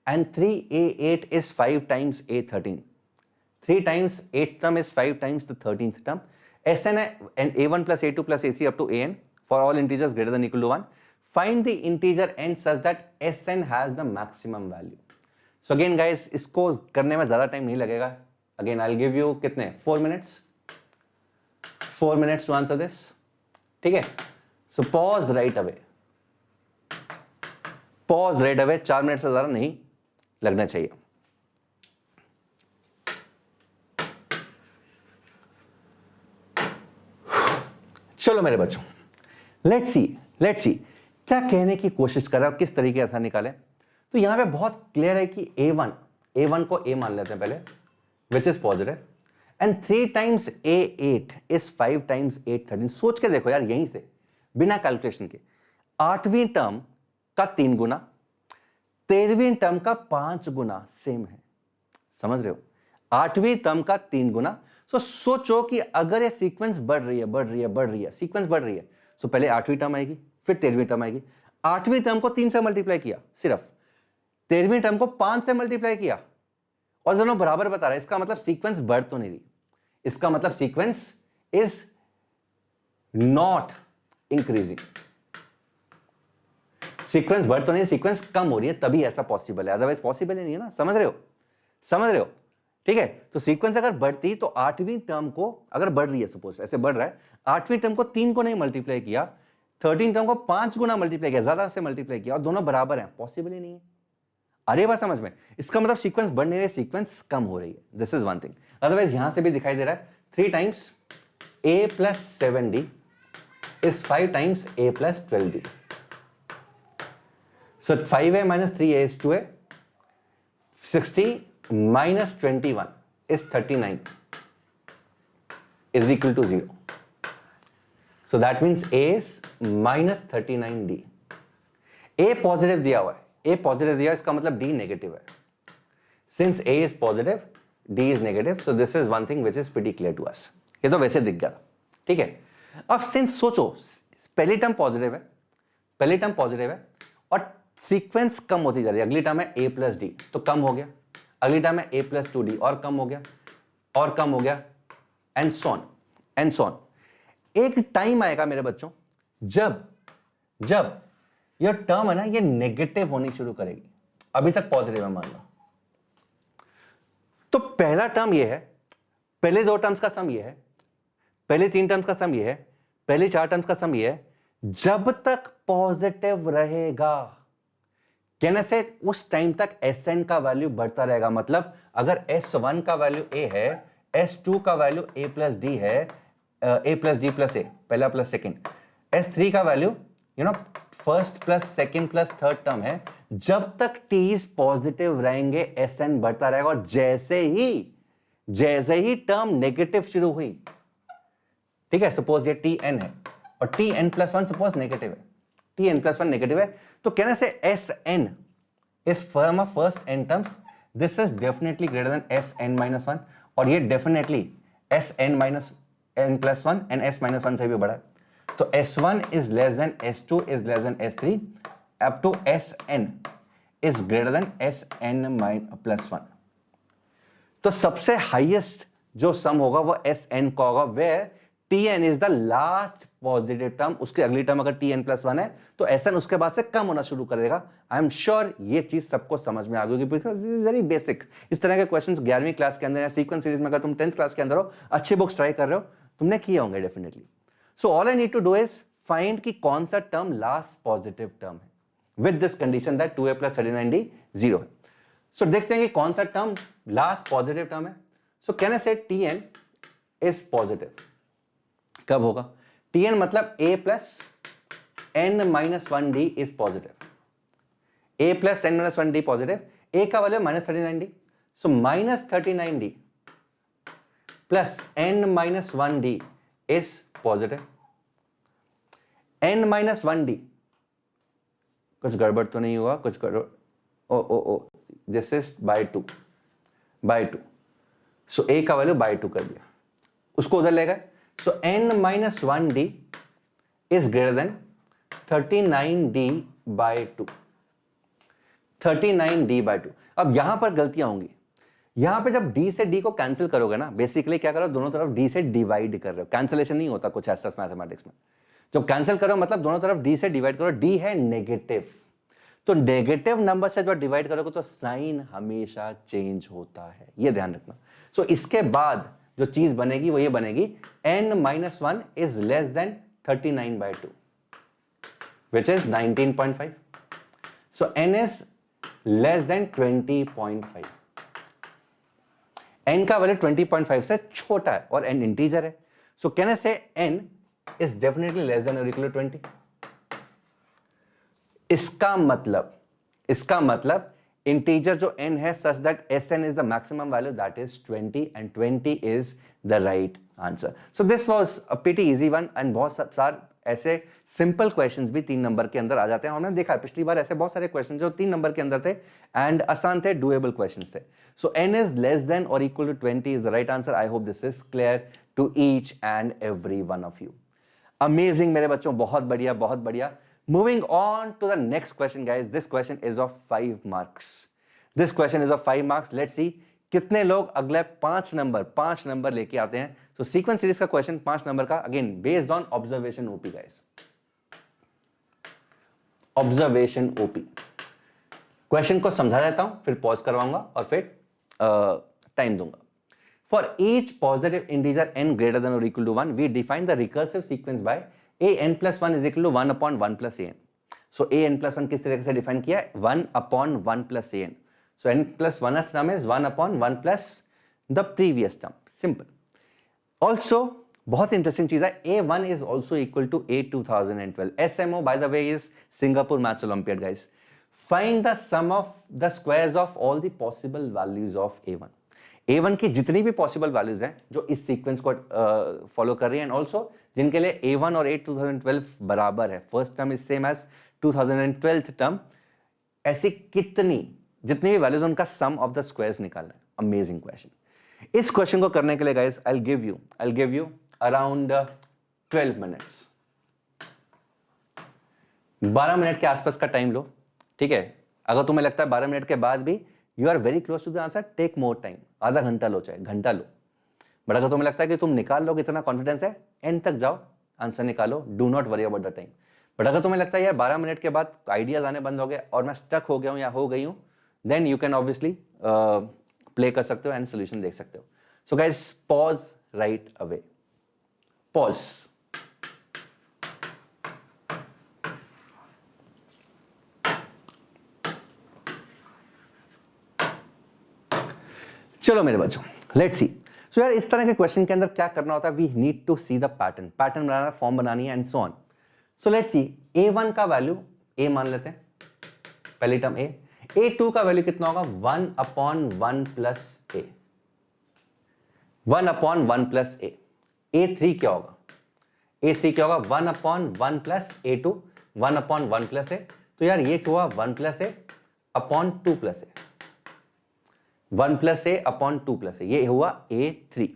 and 3A8 is 5 times A13. 3 times 8th term is 5 times the 13th term. Sn and A1 plus A2 plus A3 up to An for all integers greater than or equal to 1. Find the integer n such that Sn has the maximum value. So again guys, इसको करने में ज़्यादा टाइम नहीं लगेगा. Again I'll give you कितने 4 minutes. 4 minutes to answer this. ठीक है? So pause right away. Pause right away. 4 minute से ज़्यादा नहीं लगना चाहिए. चलो मेरे बच्चों, लेट्स सी क्या कहने की कोशिश कर रहा है, किस तरीके से निकालें. तो यहां पे बहुत क्लियर है कि A1 को A मान लेते हैं पहले. which is positive, and 3 times A8 is 5 times 8 13. सोच के देखो यार, यहीं से बिना कैलकुलेशन के 8वीं टर्म का 3 गुना, 13वीं टर्म का 5 गुना सेम है, समझ रहे हो? 8वीं टर्म का 3 गुना। सो सोचो कि अगर ये सीक्वेंस बढ़ रही है, सीक्वेंस बढ़ रही है, सो पहले 8वीं टर्म आएगी, फिर 13वीं टर्म आएगी। 8वीं टर्म को 3 से मल्टीप्लाई किया सिर्फ, 13वीं टर्म को 5 से मल्टीप्लाई किया, और दोनों बराबर बता रहा है। इसका मतलब सीक्वेंस बढ़ तो नहीं रही, इसका मतलब sequence is not increasing. Sequence बढ़ तो नहीं, सीक्वेंस कम हो रही है, तभी ऐसा पॉसिबल है, अदरवाइज पॉसिबल ही नहीं है ना। समझ रहे हो? ठीक है, तो सीक्वेंस अगर बढ़ती तो 8वीं टर्म को, अगर बढ़ रही है, सपोज ऐसे बढ़ रहा है, 8वीं टर्म को 3 को नहीं मल्टीप्लाई किया, 13 टर्म को 5 गुना मल्टीप्लाई किया, ज्यादा से मल्टीप्लाई किया, और दोनों बराबर हैं, पॉसिबल ही नहीं है। अरे बात समझ में? इसका मतलब सीक्वेंस बढ़ नहीं रही, सीक्वेंस कम हो रही है। This is one thing. Otherwise यहां से भी दिखाई दे रहा है 3 times a plus 7d is 5 times a plus 12d. So 5a minus 3a is 2a. 60 minus 21 is 39 is equal to 0. So that means a is minus 39d. a positive दिया हुआ है, a पॉजिटिव दिया है, इसका मतलब d नेगेटिव है. Since a is positive, d is negative, so this is one thing which is pretty clear to us. ये तो वैसे दिख गया, ठीक है. अब सिंस सोचो पहली टर्म पॉजिटिव है, और सीक्वेंस कम होती जा रही है. अगली टर्म है a प्लस डी, तो कम हो गया. अगली टर्म है a प्लस 2d, और कम हो गया, और कम हो गया, एंड सॉन. एक टाइम आएगा मेरे बच्चों जब यह टर्म है ना, ये नेगेटिव होनी शुरू करेगी. अभी तक पॉजिटिव है मान लो, तो पहला टर्म ये है, पहले 2 टर्म्स का सम ये है, पहले 3 टर्म्स का सम ये है, पहले 4 टर्म्स का सम ये है. जब तक पॉजिटिव रहेगा, कहने से उस टाइम तक Sn का वैल्यू बढ़ता रहेगा. मतलब अगर S1 का वैल्यू a है, S2 का वैल्यू a प्लस डी है, a प्लस डी प्लस ए, पहला प्लस सेकेंड, S3 का value first plus second plus third term है. जब तक t's पॉजिटिव रहेंगे Sn बढ़ता रहेगा. और जैसे ही टर्म नेगेटिव शुरू हुई, ठीक है, सपोज ये tn है और tn प्लस 1 सपोज नेगेटिव है, tn प्लस 1 नेगेटिव है, तो कहने से Sn is form of first n terms, this is definitely greater than Sn minus 1, और ये definitely Sn minus n plus 1 and s minus 1 से भी बड़ा है. तो S1 is less than S2 is less than S3 up to Sn is greater than Sn plus 1. तो सबसे हाईएस्ट जो सम होगा वो Sn का होगा, where Tn is the last positive term. उसके अगली टर्म अगर Tn प्लस 1 है तो Sn उसके बाद से कम होना शुरू करेगा. आई एम श्योर ये चीज सबको समझ में आ गई, because this is very basic. इस तरह के क्वेश्चंस 11वीं क्लास के अंदर या सीक्वेंस सीरीज में, अगर तुम 10th क्लास के अंदर हो, अच्छे बुक्स ट्राई कर रहे हो, तुमने किए होंगे definitely. So all I need to do is find कि कौन सा टर्म लास्ट पॉजिटिव टर्म है, with this condition that 2a plus 39d 0 है. सो देखते हैं कि कौन सा टर्म लास्ट पॉजिटिव टर्म है. सो कैन आई से Tn इज पॉजिटिव. कब होगा? Tn मतलब a plus n minus 1d is positive. a plus n minus 1d positive. a का value minus 39d, so minus 39d plus n minus 1d is positive. n minus 1d, कुछ गड़बड़ तो नहीं हुआ? कुछ गड़बड़? Oh this is by 2. So a का वैल्यू बाय 2 कर दिया, उसको उधर ले गए. So n minus 1d is greater than 39d by 2. 39d by 2. अब यहां पर गलतियां होंगी. यहां पे जब d से d को कैंसिल करोगे ना, बेसिकली क्या करो, दोनों तरफ d से डिवाइड कर रहे हो. कैंसिलेशन नहीं होता कुछ ऐसा मैथमेटिक्स में. जब कैंसिल करो मतलब दोनों तरफ d से डिवाइड करो. d है नेगेटिव, तो नेगेटिव नंबर से जब डिवाइड करोगे तो साइन हमेशा चेंज होता है, ये ध्यान रखना. सो इसके बाद जो चीज बनेगी वो ये बनेगी, n minus 1 is less then 39 by 2 which is 19.5. So n is less then 20.5. n का वैल्यू 20.5 से छोटा है और n इंटीजर है. सो कहने से n is definitely less than और इक्वल टू 20. इसका मतलब इंटीजर जो n है such that Sn is the maximum value, that is 20 and 20 is the right answer. So this was a pretty easy one and बहुत सारे ऐसे सिंपल क्वेश्चंस भी 3 नंबर के अंदर आ जाते हैं। हमने देखा पिछली बार ऐसे बहुत सारे क्वेश्चन जो 3 नंबर के अंदर थे एंड आसान थे, डुएबल क्वेश्चंस थे। सो n is less than or equal to 20 is the right answer. I hope this is clear to each and every one of you. Amazing मेरे बच्चों, बहुत बढ़िया बहुत बढ़िया। Moving on to the next question guys. This question is of 5 marks. This question is of 5 marks. Let's see कितने लोग अगले 5 नंबर लेके आते हैं। So sequence series का question 5 नंबर का, again based on observation OP guys. Observation OP. Question को समझा देता हूं, फिर पॉज करवाऊंगा और फिर टाइम दूंगा। For each positive integer n greater than or equal to 1, we define the recursive sequence by a n plus 1 is equal to 1 upon 1 plus a n. So a n plus 1 किस तरीके से डिफाइन किया है? 1 upon 1 plus a n. So n plus 1th term is 1 upon 1 plus the previous term. Simple. Also, बहुत इंटरेस्टिंग चीज है, a1 is also equal to a 2012. SMO by the way is Singapore Maths Olympiad guys. Find the sum of the squares of all the possible values of a1. A1 की जितनी भी पॉसिबल वैल्यूज हैं जो इस सीक्वेंस को फॉलो कर रही हैं एंड ऑल्सो जिनके लिए A1 और A 2012 बराबर है, first term is same as 2012 term, ऐसी कितनी जितनी भी वैल्यूज उनका सम ऑफ द स्क्वायर्स निकालना है। Amazing question. इस क्वेश्चन को करने के लिए guys I will give you around 12 minutes, 12 minute के आसपास का टाइम लो, ठीक है। अगर तुम्हें लगता है 12 मिनट के बाद भी you are very close to the answer, take more time, आधा घंटा लो चाहे घंटा लो, बट अगर तुम्हें लगता है कि तुम निकाल लोगे, इतना कॉन्फिडेंस है, एंड तक जाओ, आंसर निकालो, do not worry about the time. But अगर तुम्हें लगता है यार 12 मिनट के बाद आइडियाज आने बंद हो गए और मैं स्टक हो गया हूं या हो गई हूं, then you can obviously play कर सकते हो एंड सोल्यूशन देख सकते हो। So guys pause right away, pause. चलो मेरे बच्चों, लेट्स सी। सो यार इस तरह के क्वेश्चन के अंदर क्या करना होता है, we need to see the pattern बनाना, फॉर्म बनानी है and so on. So let's see, a1 का वैल्यू a मान लेते हैं, पहली टर्म a। a2 का वैल्यू कितना होगा? 1 upon 1 plus a, 1 upon 1 plus a। a3 क्या होगा? a3 क्या होगा? 1 upon 1 plus a2, 1 upon 1 plus a। तो यार ये क्या हुआ? 1 plus a upon 2 plus a, 1 plus a upon 2 plus a, ये हुआ A3।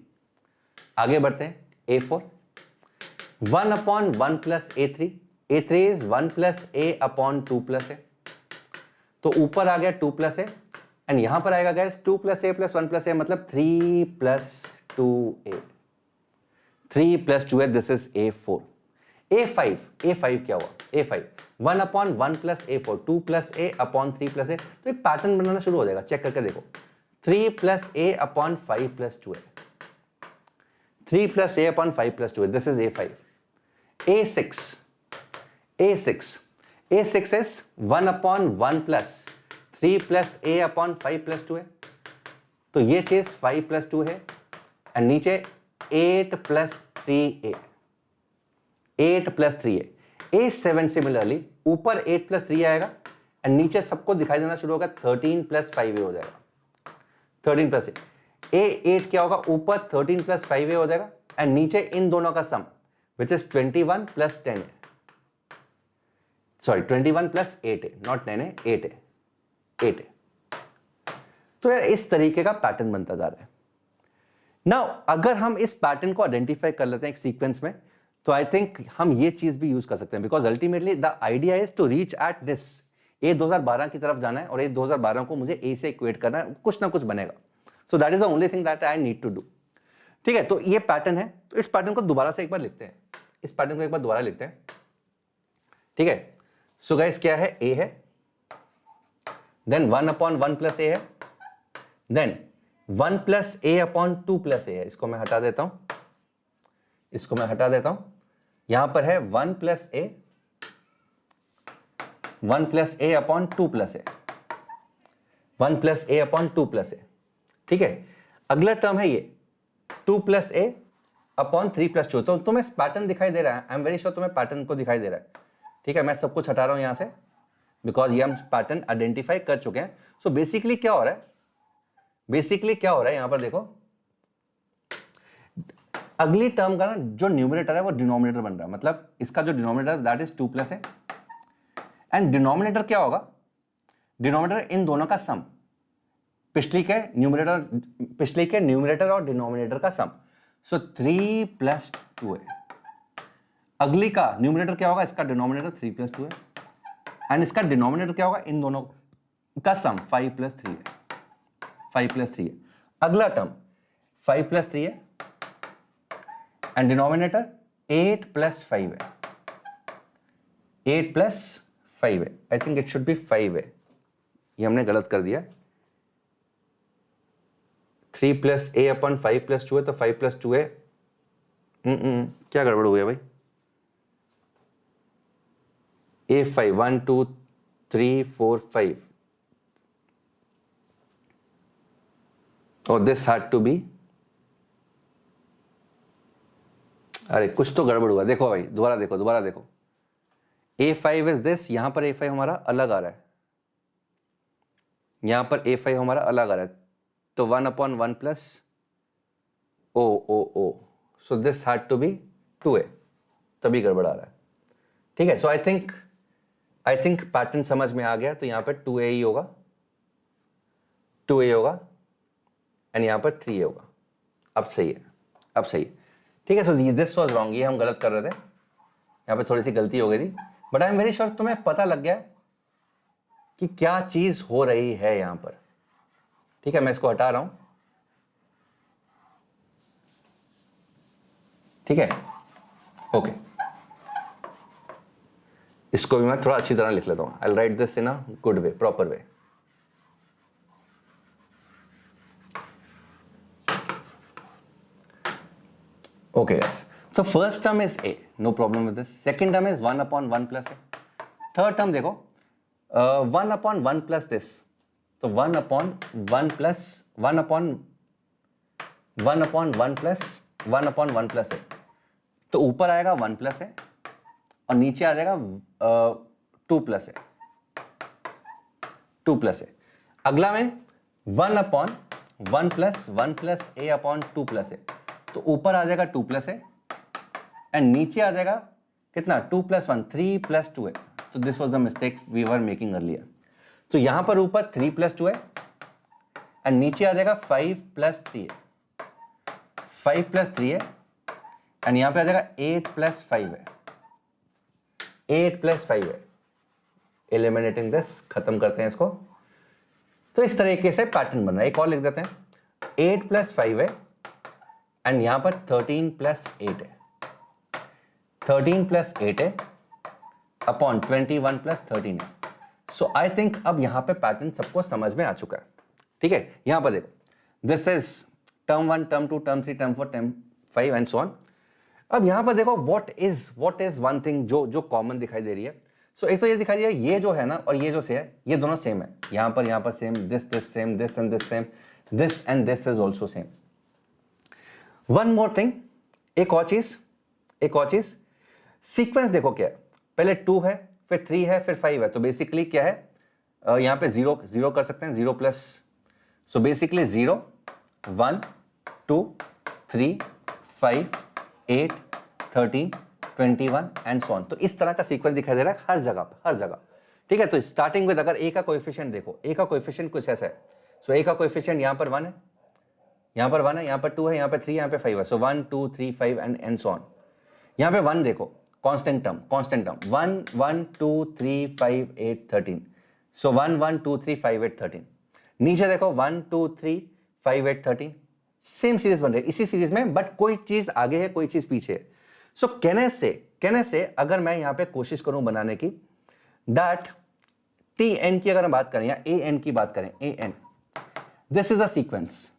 आगे बढ़ते हैं A4, 1 upon 1 plus A3, A3 is 1 plus a upon 2 plus a, तो ऊपर आ गया 2 प्लस ए एंड यहां पर आएगा गैस 2 प्लस ए प्लस 1 प्लस ए, मतलब 3 plus 2a, 3 plus 2a, this is A4। A5 क्या हुआ? A5 1 upon 1 plus A4, 2 plus a upon 3 plus a. तो एक पैटर्न बनाना शुरू हो जाएगा, चेक करके देखो, 3 plus a upon 5 plus 2a, 3 plus a upon 5 plus 2a, this is A5। A6 is 1 upon 1 plus 3 plus a upon 5 plus 2a, तो ये चीज 5 प्लस 2 है एंड नीचे 8 plus 3a, 8 plus 3a। A7 similarly ऊपर 8 प्लस 3 आएगा एंड नीचे सबको दिखाई देना शुरू होगा, 13 प्लस 5a हो जाएगा, 13 प्लस ए। A8 क्या होगा? ऊपर 13 प्लस 5a हो जाएगा एंड नीचे इन दोनों का sum which is 21 plus 10a, sorry 21 plus 8a, not 10a, 8a। तो यार इस तरीके का पैटर्न बनता जा रहा है। नाउ अगर हम इस पैटर्न को आइडेंटिफाई कर लेते हैं एक सीक्वेंस में, तो आई थिंक हम ये चीज भी यूज कर सकते हैं, because ultimately the idea is to reach at this. A 2012 की तरफ जाना है और ए 2012 को मुझे ए से इक्वेट करना है, कुछ ना कुछ बनेगा। So that is the only thing that I need to do. ठीक है, तो ये पैटर्न है, तो इस पैटर्न को दोबारा से एक बार लिखते हैं, इस पैटर्न को एक बार दोबारा लिखते हैं। ठीक है, सो गाइस क्या है? ए है, देन 1 अपॉन 1 प्लस ए है, then 1 plus a upon 2 plus ए है। इसको मैं हटा देता हूं, यहां पर है 1 plus A, 1 plus a upon 2 plus A, 1 plus a upon 2 plus ए। ठीक है, अगला टर्म है ये 2 प्लस ए अपॉन 3 प्लस 2। तो तुम्हें पैटर्न दिखाई दे रहा है, आई एम वेरी श्योर तुम्हें पैटर्न को दिखाई दे रहा है। ठीक है, मैं सब कुछ हटा रहा हूं यहां से, बिकॉज ये हम पैटर्न आइडेंटिफाई कर चुके हैं. सो बेसिकली क्या हो रहा है, बेसिकली क्या हो रहा है यहां पर देखो, अगली टर्म का ना जो न्यूमरेटर है वो डिनोमिनेटर बन रहा है. मतलब इसका जो डिनोमिनेटर दैट इज 2 प्लस है, एंड डिनोमिनेटर क्या होगा, डिनोमिनेटर इन दोनों का सम, पिछली के न्यूमरेटर और डिनोमिनेटर का सम. सो 3 प्लस 2 है. अगली का न्यूमरेटर क्या होगा, इसका डिनोमिनेटर 3 प्लस 2 है, एंड इसका डिनोमिनेटर क्या होगा, इन दोनों का सम 5 प्लस 3 है. 5 प्लस 3 है. अगला टर्म 5 प्लस 3 है, एंड डिनोमिनेटर 8 प्लस 5 है. 8 प्लस 5 है. I think it should be 5 है, ये हमने गलत कर दिया. 3 प्लस ए अपन 5 प्लस 2 है, तो 5 प्लस 2 है. क्या गड़बड़ हुई है भाई, A5 1 2 3 4 5. और दिस हैड टू बी, अरे कुछ तो गड़बड़ हुआ. देखो भाई दोबारा देखो. A5 इज दिस, यहां पर A5 हमारा अलग आ रहा है, यहां पर A5 हमारा अलग आ रहा है. तो 1/1 plus O. So this had to be 2a, तभी गड़बड़ आ रहा है. ठीक है. सो आई थिंक पैटर्न समझ में आ गया. तो यहां पर 2a ही होगा, 2a होगा, एंड यहां पर 3a होगा. अब सही है, अब सही है. ठीक है. सो दिस वाज रॉन्ग, ये हम गलत कर रहे थे, यहां पे थोड़ी सी गलती हो गई थी. But I am very sure तुम्हें पता लग गया कि क्या चीज हो रही है यहां पर. ठीक है, मैं इसको हटा रहा हूं. ठीक है, ओके. इसको भी मैं थोड़ा अच्छी तरह लिख लेता हूं. I will write this in a good way, proper way. Okay guys, so first term is a, no problem with this. Second term is 1/1 plus a. Third term देखो, 1/1 plus this, तो 1/1 plus 1/1 plus 1/1 plus a. तो ऊपर आएगा 1 plus a और नीचे आ जाएगा 2 plus a. 2 plus a. अगला में 1/1 plus 1 plus a upon 2 plus a. तो ऊपर आ जाएगा 2 प्लस है, एंड नीचे आ जाएगा कितना, 2 प्लस 1, 3 प्लस 2 है. तो this was the mistake we were making earlier. तो यहां पर ऊपर 3 प्लस 2 है, एंड नीचे आ जाएगा 5 प्लस 3 है. 5 प्लस 3 है, एंड यहां पे आ जाएगा 8 प्लस 5 है. 8 प्लस 5 है. एलिमिनेटिंग दिस, खत्म करते हैं इसको. तो इस तरीके से पैटर्न बन रहा है. एक और लिख देते हैं, 8 प्लस 5 है, एंड यहां पर 13 प्लस 8 है. 13 प्लस 8 है अपॉन 21 प्लस 13 है. सो आई थिंक अब यहां पे पैटर्न सबको समझ में आ चुका है. ठीक है, यहां पर देखो, this is term 1, term 2, term 3, term 4, term 5 and so on. अब यहां पर देखो व्हाट इज वन थिंग जो कॉमन दिखाई दे रही है. सो एक तो ये दिखाई दे रही है, ये जो है ना और ये जो से है, ये दोनों सेम है. यहां पर same, this same, this and this same, this and this is also same. One more thing, एक और चीज, सीक्वेंस देखो क्या है. पहले 2 है, फिर 3 है, फिर 5 है. तो बेसिकली क्या है, यहां पे 0 कर सकते हैं, 0 plus. So basically 0 1 2 3 5 8 13 21 and so on. तो इस तरह का सीक्वेंस दिखाई दे रहा है हर जगह. ठीक है. तो स्टार्टिंग विद अगर ए का कोएफिशिएंट देखो, ए का कोएफिशिएंट कुछ ऐसा है. सो ए का कोएफिशिएंट यहां पर 1 है, यहां पर 1 है, यहां पर 2 है, यहां पर 3, यहां पर 5 है. सो 1 2 3 5 एंड सो ऑन. यहां पे 1 देखो, कांस्टेंट टर्म 1 1 2 3 5 8 13. सो 1 1 2 3 5 8 13. नीचे देखो 1 2 3 5 8 13. सेम सीरीज बन रही है इसी सीरीज में, बट कोई चीज आगे है, कोई चीज पीछे है. सो कहने से अगर मैं यहां पे कोशिश करूं बनाने की, दैट टी एन की अगर हम बात करें या ए एन की बात करें, a n, this is the sequence.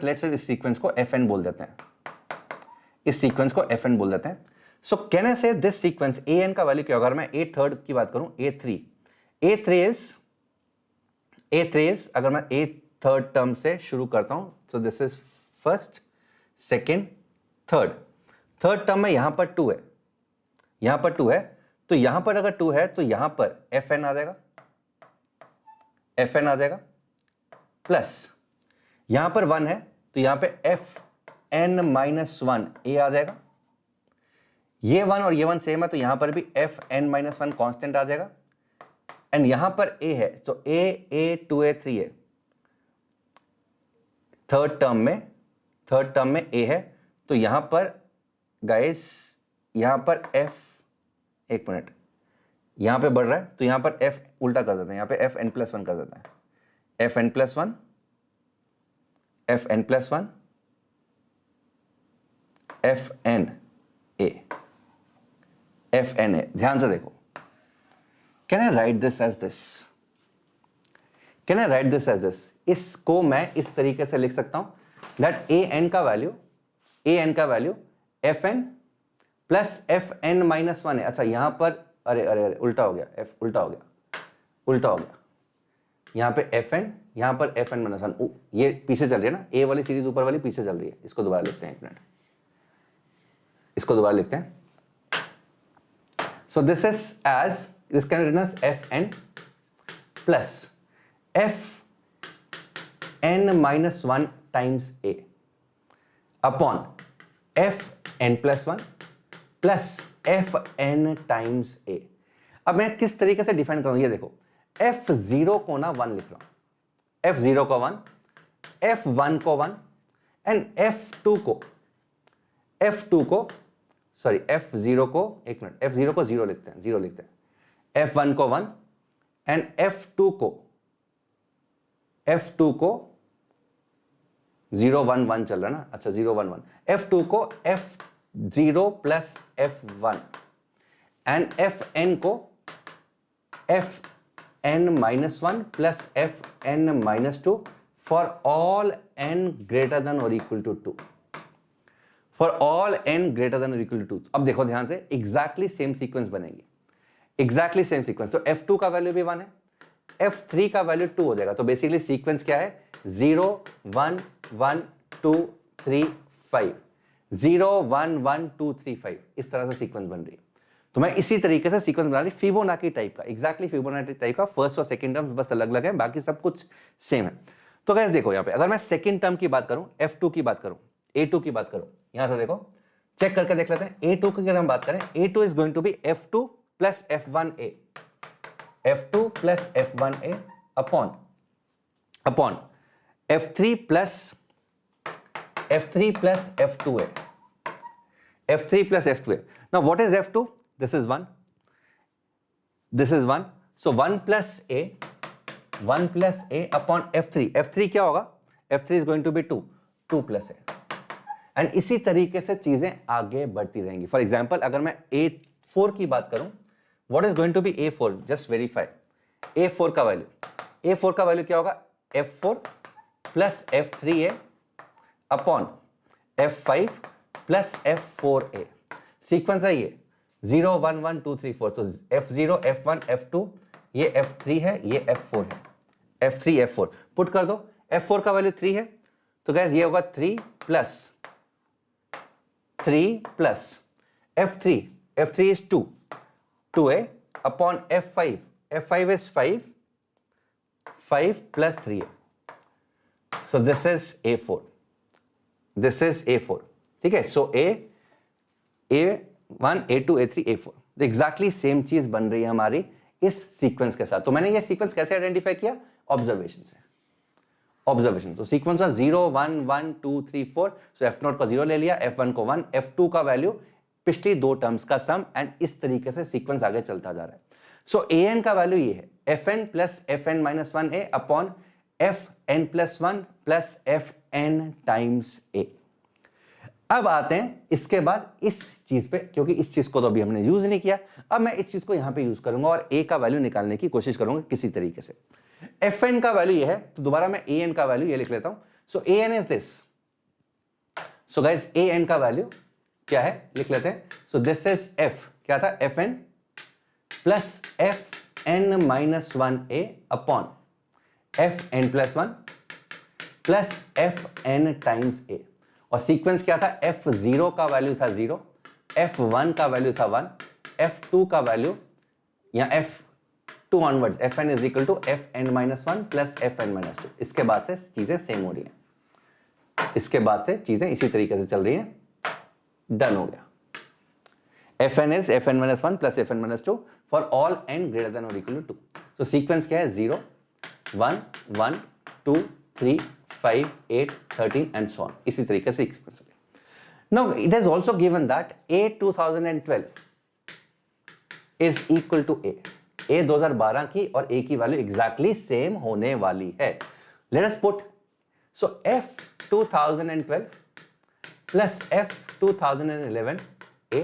Let's say इस सीक्वेंस को एफ एन बोल देते हैं. सो कहने से दिस सीक्वेंस ए एन का वैल्यू क्या होगा. अगर मैं ए थर्ड की बात करूं, ए थ्री इज अगर मैं ए थर्ड टर्म से शुरू करता हूं, सो this is first, second, third term में यहां पर 2 है, तो यहां पर अगर 2 है तो यहां पर fn आ जाएगा, fn आ जाएगा, प्लस यहां पर 1 है तो यहां पे fn माइनस 1 a आ जाएगा। ये 1 और ये 1 सेम है तो यहां पर भी fn माइनस 1 कॉन्स्टेंट आ जाएगा। एंड यहां पर a है तो a 2a 3a, third term में a है तो यहां पर गाइस यहां पर f, एक मिनट, यहां पे बढ़ रहा है तो यहां पर f उल्टा कर देते हैं, यहां पे fn प्लस 1 कर देते हैं, fn plus 1, fn plus 1, fn a, fn a। ध्यान से देखो, can I write this as this, can I write this as this, इसको मैं इस तरीके से लिख सकता हूं दैट an का value fn plus fn minus 1 है। अच्छा यहां पर अरे अरे अरे उल्टा हो गया, f उल्टा हो गया, यहां पे fn, यहां पर fn माइनस 1, ये पीछे चल रही है ना, a वाली सीरीज ऊपर वाली पीछे चल रही है। इसको दोबारा लिखते हैं, एक मिनट, इसको दोबारा लिखते हैं। So this is as, this can written as fn plus fn minus 1 times a upon fn plus 1 plus fn times a। अब मैं किस तरीके से डिफाइन करूं, ये देखो, f0 को ना 1 लिख रहा हूं, f0 को 1, f1 को 1 एंड f2 को सॉरी f0 को, एक मिनट, f0 को 0 लिखते हैं, f1 को 1 एंड f2 को 0 1 1 चल रहा है ना, अच्छा 0 1 1, f2 को f0 plus f1 and fn को fn minus 1 plus fn minus 2 for all n greater than और equal to 2, for all n greater than और इक्वल टू 2। अब देखो ध्यान से, एग्जैक्टली सेम सीक्वेंस बनेगी, एग्जैक्टली सेम सीक्वेंस। तो f2 का वैल्यू भी 1 है, f3 का वैल्यू 2 हो जाएगा। तो बेसिकली सीक्वेंस क्या है, 0 1 1 2 3 5, 0 1 1 2 3 5, इस तरह से सीक्वेंस बन रही है। तो मैं इसी तरीके से सीक्वेंस बना रही, फिबोनाची टाइप का, एग्जैक्टली फिबोनाची टाइप का, फर्स्ट और सेकंड टर्म्स बस अलग अलग है, बाकी सब कुछ सेम है। तो गाइस देखो यहां पे अगर मैं सेकंड टर्म की बात करूं, f2 की बात करूं, a2 की बात करूं, यहां से देखो चेक करके देख लेते हैं। a2 की अगर हम बात करें, a2 is going to be f2 plus f1a, f2 plus f1a upon f3 plus f2a, f3 plus f2a. Now what is f2? This is 1, this is 1, so 1 plus a upon f3, f3 क्या होगा, f3 is going to be 2 plus a, and इसी तरीके से चीजें आगे बढ़ती रहेंगी। फॉर एग्जाम्पल अगर मैं a4 की बात करूं, what is going to be a4? just verify a4 का वैल्यू क्या होगा, f4 plus f3a upon f5 plus f4a। Sequence है ये 0 1 1 2 3 4, तो f0 f1 f2, ये f3 है, ये f4 है, f3 f4 पुट कर दो। f4 का वैल्यू 3 है तो गैस ये होगा 3 plus f3 is 2a upon f5 is 5 plus 3a, so this is a4, ठीक है। सो a1 a2 a3 a4 exactly same चीज बन रही है हमारी इस सीक्वेंस के साथ। तो मैंने ये सीक्वेंस कैसे आइडेंटिफाई किया, ऑब्जर्वेशन से, ऑब्जर्वेशन। तो सीक्वेंस 0 1 1 2 3 4, सो f0 को 0 ले लिया, f1 को 1, f2 का वैल्यू पिछली दो टर्म्स का सम, एंड इस तरीके से सीक्वेंस आगे चलता जा रहा है। सो an का वैल्यू ये है fn plus fn minus 1a upon fn plus 1 plus fn times a। अब आते हैं इसके बाद इस चीज पे, क्योंकि इस चीज को तो अभी हमने यूज नहीं किया, अब मैं इस चीज को यहां पे यूज करूंगा और a का वैल्यू निकालने की कोशिश करूंगा किसी तरीके से। fn का वैल्यू ये है, तो दोबारा मैं an का वैल्यू ये लिख लेता हूं। सो an is this, so guys an का वैल्यू क्या है लिख लेते हैं। सो दिस इज f, क्या था, fn plus fn minus 1a upon fn plus 1 plus fn times a, और सीक्वेंस क्या था, f0 का वैल्यू था 0, f1 का वैल्यू था 1 f2 का वैल्यू या f2 onwards fn is equal to fn-1 plus fn-2। इसके बाद से चीजें सेम हो रही हैं, इसके बाद से चीजें इसी तरीके से चल रही हैं, डन हो गया। fn is fn-1 plus fn-2 for all n greater than or equal to 2। so sequence क्या है, 0 1 1 2 3 5 8 13 and so on, इसी तरीके से sequence. now it has also given that a 2012 is equal to a 2012 की और a की वैल्यू एग्जैक्टली सेम होने वाली है। let us put so f 2012 plus f 2011 a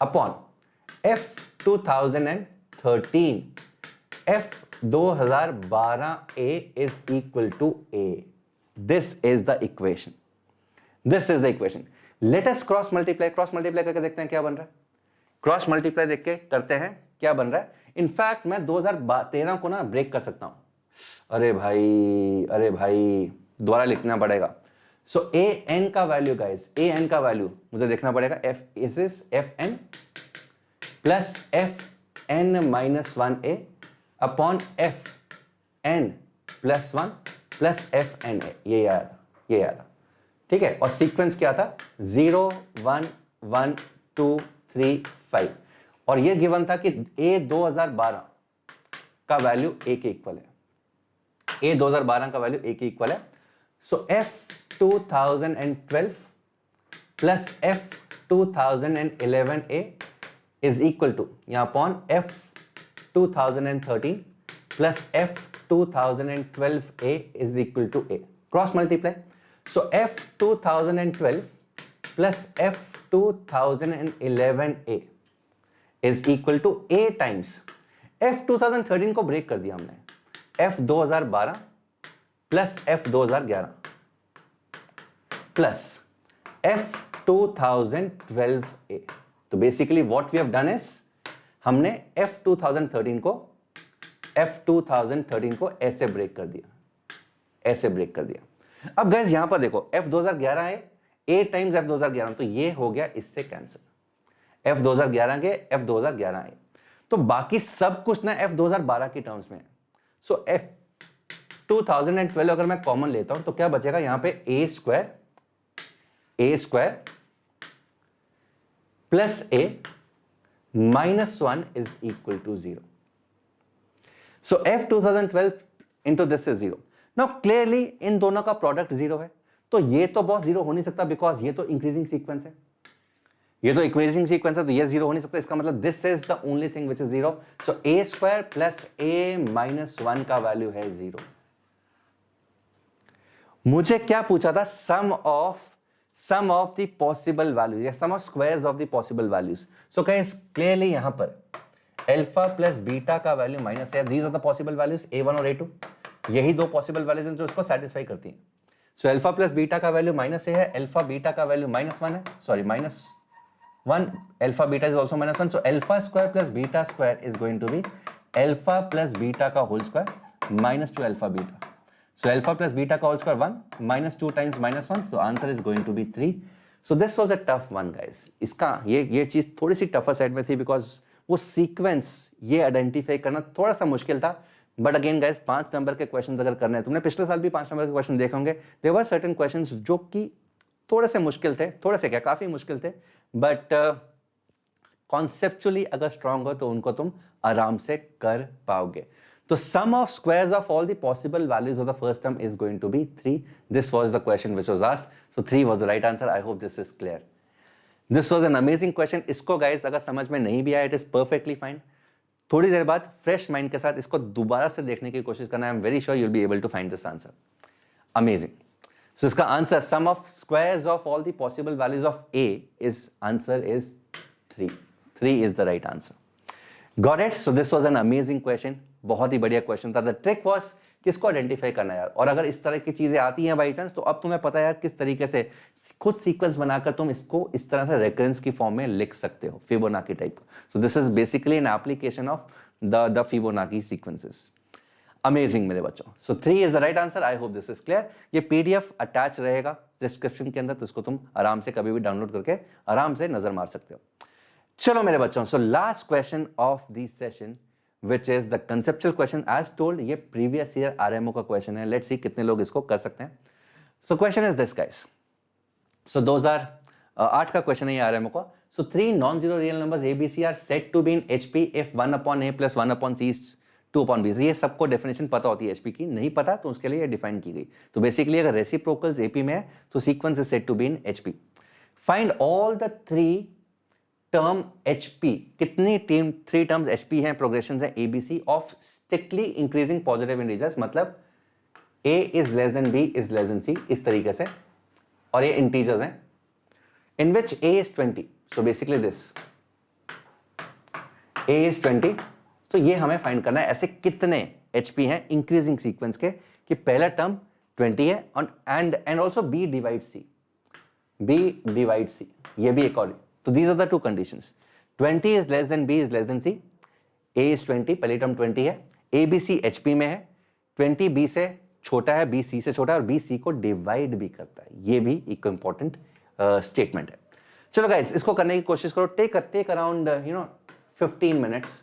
upon f 2013 f 2012 a is equal to a। this is the equation, this is the equation। let us cross multiply करके देखते हैं क्या बन रहा है। क्रॉस मल्टीप्लाई देख के करते हैं क्या बन रहा है। इनफैक्ट मैं 2013 को ना ब्रेक कर सकता हूं। अरे भाई दोबारा लिखना पड़ेगा। सो ए एन का वैल्यू गाइस, ए एन का वैल्यू मुझे देखना पड़ेगा, F is F N plus F N minus 1 A upon F N plus 1 plus F N A. ये आया था, ठीक है। और सीक्वेंस क्या था, 0 1 1 2 3 5 और ये गिवन था कि ए 2012 का वैल्यू ए के इक्वल है, ए 2012 का वैल्यू ए के इक्वल है। So f 2012 plus f 2011 a is equal to यहां upon f 2013 plus f 2012 a is equal to a. Cross multiply, so f 2012 plus f 2011 a is equal to a times f 2013 को ब्रेक कर दिया हमने, f 2012 plus f 2011 plus f 2012 a. तो basically what we have done is हमने एफ 2013 को ऐसे ब्रेक कर दिया, ऐसे ब्रेक कर दिया। अब गाइस यहां पर देखो एफ 2011 है, ए टाइम्स एफ 2011, तो ये हो गया इससे कैंसिल, एफ 2011 के एफ 2011 है, तो बाकी सब कुछ ना एफ 2012 की टर्म्स में है। सो एफ 2012 अगर मैं कॉमन लेता हूं तो क्या बचेगा यहां पे, a square plus a minus 1 is equal to 0। So f 2012 into this is 0। Now clearly इन दोनों का प्रोडक्ट 0 है, तो ये तो बॉस 0 हो नहीं सकता बिकॉज ये तो इंक्रीजिंग सीक्वेंस है, ये तो इंक्रीजिंग सीक्वेंस है, तो ये 0 हो नहीं सकता। इसका मतलब this is the only thing which is 0। So a square plus a minus 1 का वैल्यू है 0। मुझे क्या पूछा था, sum of the possible values या sum of squares of the possible values. So guys clearly यहां पर अल्फा प्लस बीटा का वैल्यू माइनस है, these are the possible values a1 और a2, यही दो पॉसिबल वैल्यूज हैं जो इसको सेटिस्फाई करती हैं। सो अल्फा प्लस बीटा का वैल्यू माइनस ए है, अल्फा बीटा का वैल्यू -1 है, sorry -1, alpha beta is also -1। So alpha square plus beta square is going to be alpha plus beta का whole square minus 2 alpha beta. So alpha plus beta का whole square 1 minus 2 times -1, so answer is going to be 3। So this was a tough one guys. इसका ये चीज थोड़ी सी टफर साइड में थी बिकॉज वो सीक्वेंस ये आइडेंटिफाई करना थोड़ा सा मुश्किल था। बट अगेन गाइस 5 नंबर के क्वेश्चन अगर करने हैं, तुमने पिछले साल भी 5 नंबर के क्वेश्चन देखे होंगे, देयर वर सर्टेन क्वेश्चंस जो कि थोड़े से मुश्किल थे, थोड़े से क्या काफी मुश्किल थे, बट कॉन्सेप्चुअली अगर स्ट्रांग हो तो उनको तुम आराम से कर पाओगे। तो sum of squares of all the possible values of the first term is going to be 3। This was the question which was asked, so 3 was the right answer. I hope this is clear. This was an amazing question. इसको गाइस अगर समझ में नहीं भी आया, इट इज परफेक्टली फाइन। थोड़ी देर बाद फ्रेश माइंड के साथ इसको दोबारा से देखने की कोशिश करना। I am very sure you will be able to find this answer. Amazing. So इसका answer sum of squares of all the possible values of a is answer is 3। 3 is the right answer. Got it? So this was an amazing question, बहुत ही बढ़िया क्वेश्चन था। द ट्रिक वाज किसको आइडेंटिफाई करना यार। और अगर इस तरह की चीजें आती हैं बाई चांस, तो अब तुम्हें पता है यार किस तरीके से खुद सीक्वेंस बनाकर तुम इसको इस तरह से रेकरेंस की फॉर्म में लिख सकते हो, Fibonacci type. So this is basically an application of the Fibonacci sequences. Amazing मेरे बच्चों। सो 3 is the right answer. I hope this is clear. ये पीडीएफ अटैच रहेगा डिस्क्रिप्शन के अंदर, तो इसको तुम आराम से कभी भी डाउनलोड करके आराम से नजर मार सकते हो। चलो मेरे बच्चों, so last question of this session which is the conceptual question as told. ये प्रीवियस ईयर आरएमओ का क्वेश्चन है. लेट्स सी कितने लोग इसको कर सकते हैं. So question is this guys. So those are 8 का क्वेश्चन है ये आरएमओ का. So 3 non zero real numbers ABC are set to be in HP if 1/a plus 1/c is 2/b. ये सबको डेफिनेशन पता होती है एचपी की. नहीं पता तो उसके लिए ये डिफाइन की गई. तो बेसिकली अगर रेसिप्रोकल्स एपी में है तो sequence is set to be in HP. Find all the 3 term HP. कितनी टीम 3 टर्म्स एचपी हैं, प्रोग्रेशन है ABC of strictly increasing positive integers. मतलब a is less than b is less than c इस तरीके से. और ये इंटीजर्स हैं in which a is 20. so basically this a is 20. तो ये हमें फाइंड करना है ऐसे कितने HP हैं इंक्रीजिंग सीक्वेंस के कि पहला टर्म 20 है and also B divide C. ये भी एक और. तो these are the 2 conditions. 20 is less than B is less than C. A is 20, पहली टर्म 20 है. ABC HP में है. 20 B से छोटा है, B C से छोटा है और B C को डिवाइड भी करता है. ये भी एक इंपॉर्टेंट स्टेटमेंट है. चलो गाइस, इसको करने की कोशिश करो. Take around 15 minutes.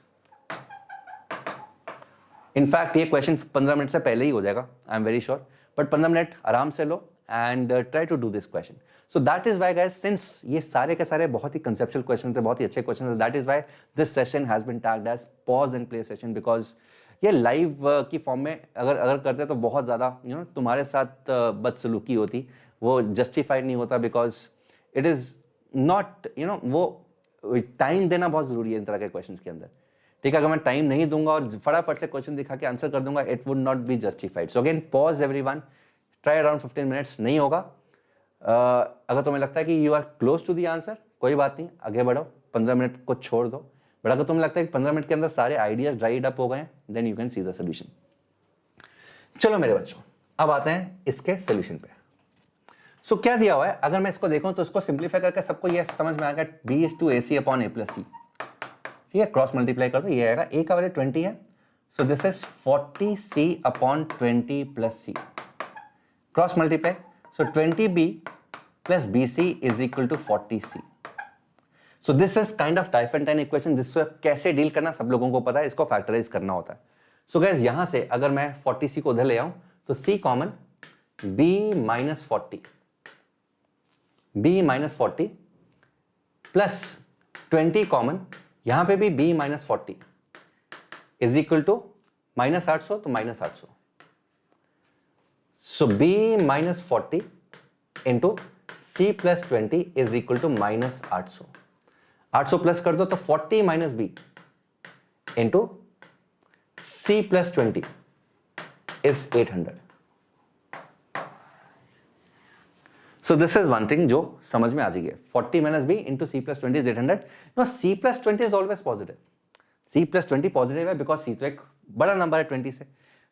इनफैक्ट ये क्वेश्चन 15 मिनट से पहले ही हो जाएगा, I am very sure. But 15 minute आराम से लो and try to do this question. So that is why guys, since ये सारे के सारे बहुत ही कंसेप्चुअल क्वेश्चन थे, बहुत ही अच्छे क्वेश्चन थे, that is why this session has been tagged as pause and play session. Because ये लाइव की फॉर्म में अगर करते तो बहुत ज़्यादा तुम्हारे साथ बदसलूकी होती, वो जस्टिफाइड नहीं होता. बिकॉज इट इज़ नॉट वो टाइम देना बहुत ज़रूरी है इन तरह के क्वेश्चन के अंदर. ठीक है, अगर मैं टाइम नहीं दूंगा और फटाफट से क्वेश्चन दिखा के आंसर कर दूंगा, it would not be justified. So again pause everyone, try around 15 minutes. नहीं होगा, अगर तुम्हें लगता है कि you are close to the answer, कोई बात नहीं, आगे बढ़ो, 15 मिनट को छोड़ दो. बट अगर तुम्हें लगता है कि 15 मिनट के अंदर सारे आइडियाज ड्राइड अप हो गए, then you can see the solution. चलो मेरे बच्चों, अब आते हैं इसके सोल्यूशन पे. सो क्या दिया हुआ है, अगर मैं इसको देखूं तो इसको सिंप्लीफाई करके सबको ये समझ में आ गया, b is to ac upon a plus c. ठीक है, क्रॉस मल्टीप्लाई कर दो, ये आएगा. a का वैल्यू 20 है, so this is 40c upon 20 plus c. Cross multiply, so 20b plus bc is equal to 40c. So this is kind of Diophantine equation, जिससे कैसे डील करना सब लोगों को पता है, इसको फैक्टराइज करना होता है. सो गाइस, यहां से अगर मैं 40c को उधर ले आऊं तो c common, b minus 40 plus 20 common, यहां पे भी b minus 40 is equal to minus 800, तो minus 800. So b minus 40 into c plus 20 is equal to minus 800. 800 plus कर दो तो 40 minus b into c plus 20 is 800. So this is one thing जो समझ में आ जाएगी. 40 minus b into c plus 20 is 800. Now c plus 20 is always positive. c plus 20 positive है because c तो एक बड़ा नंबर है 20 से.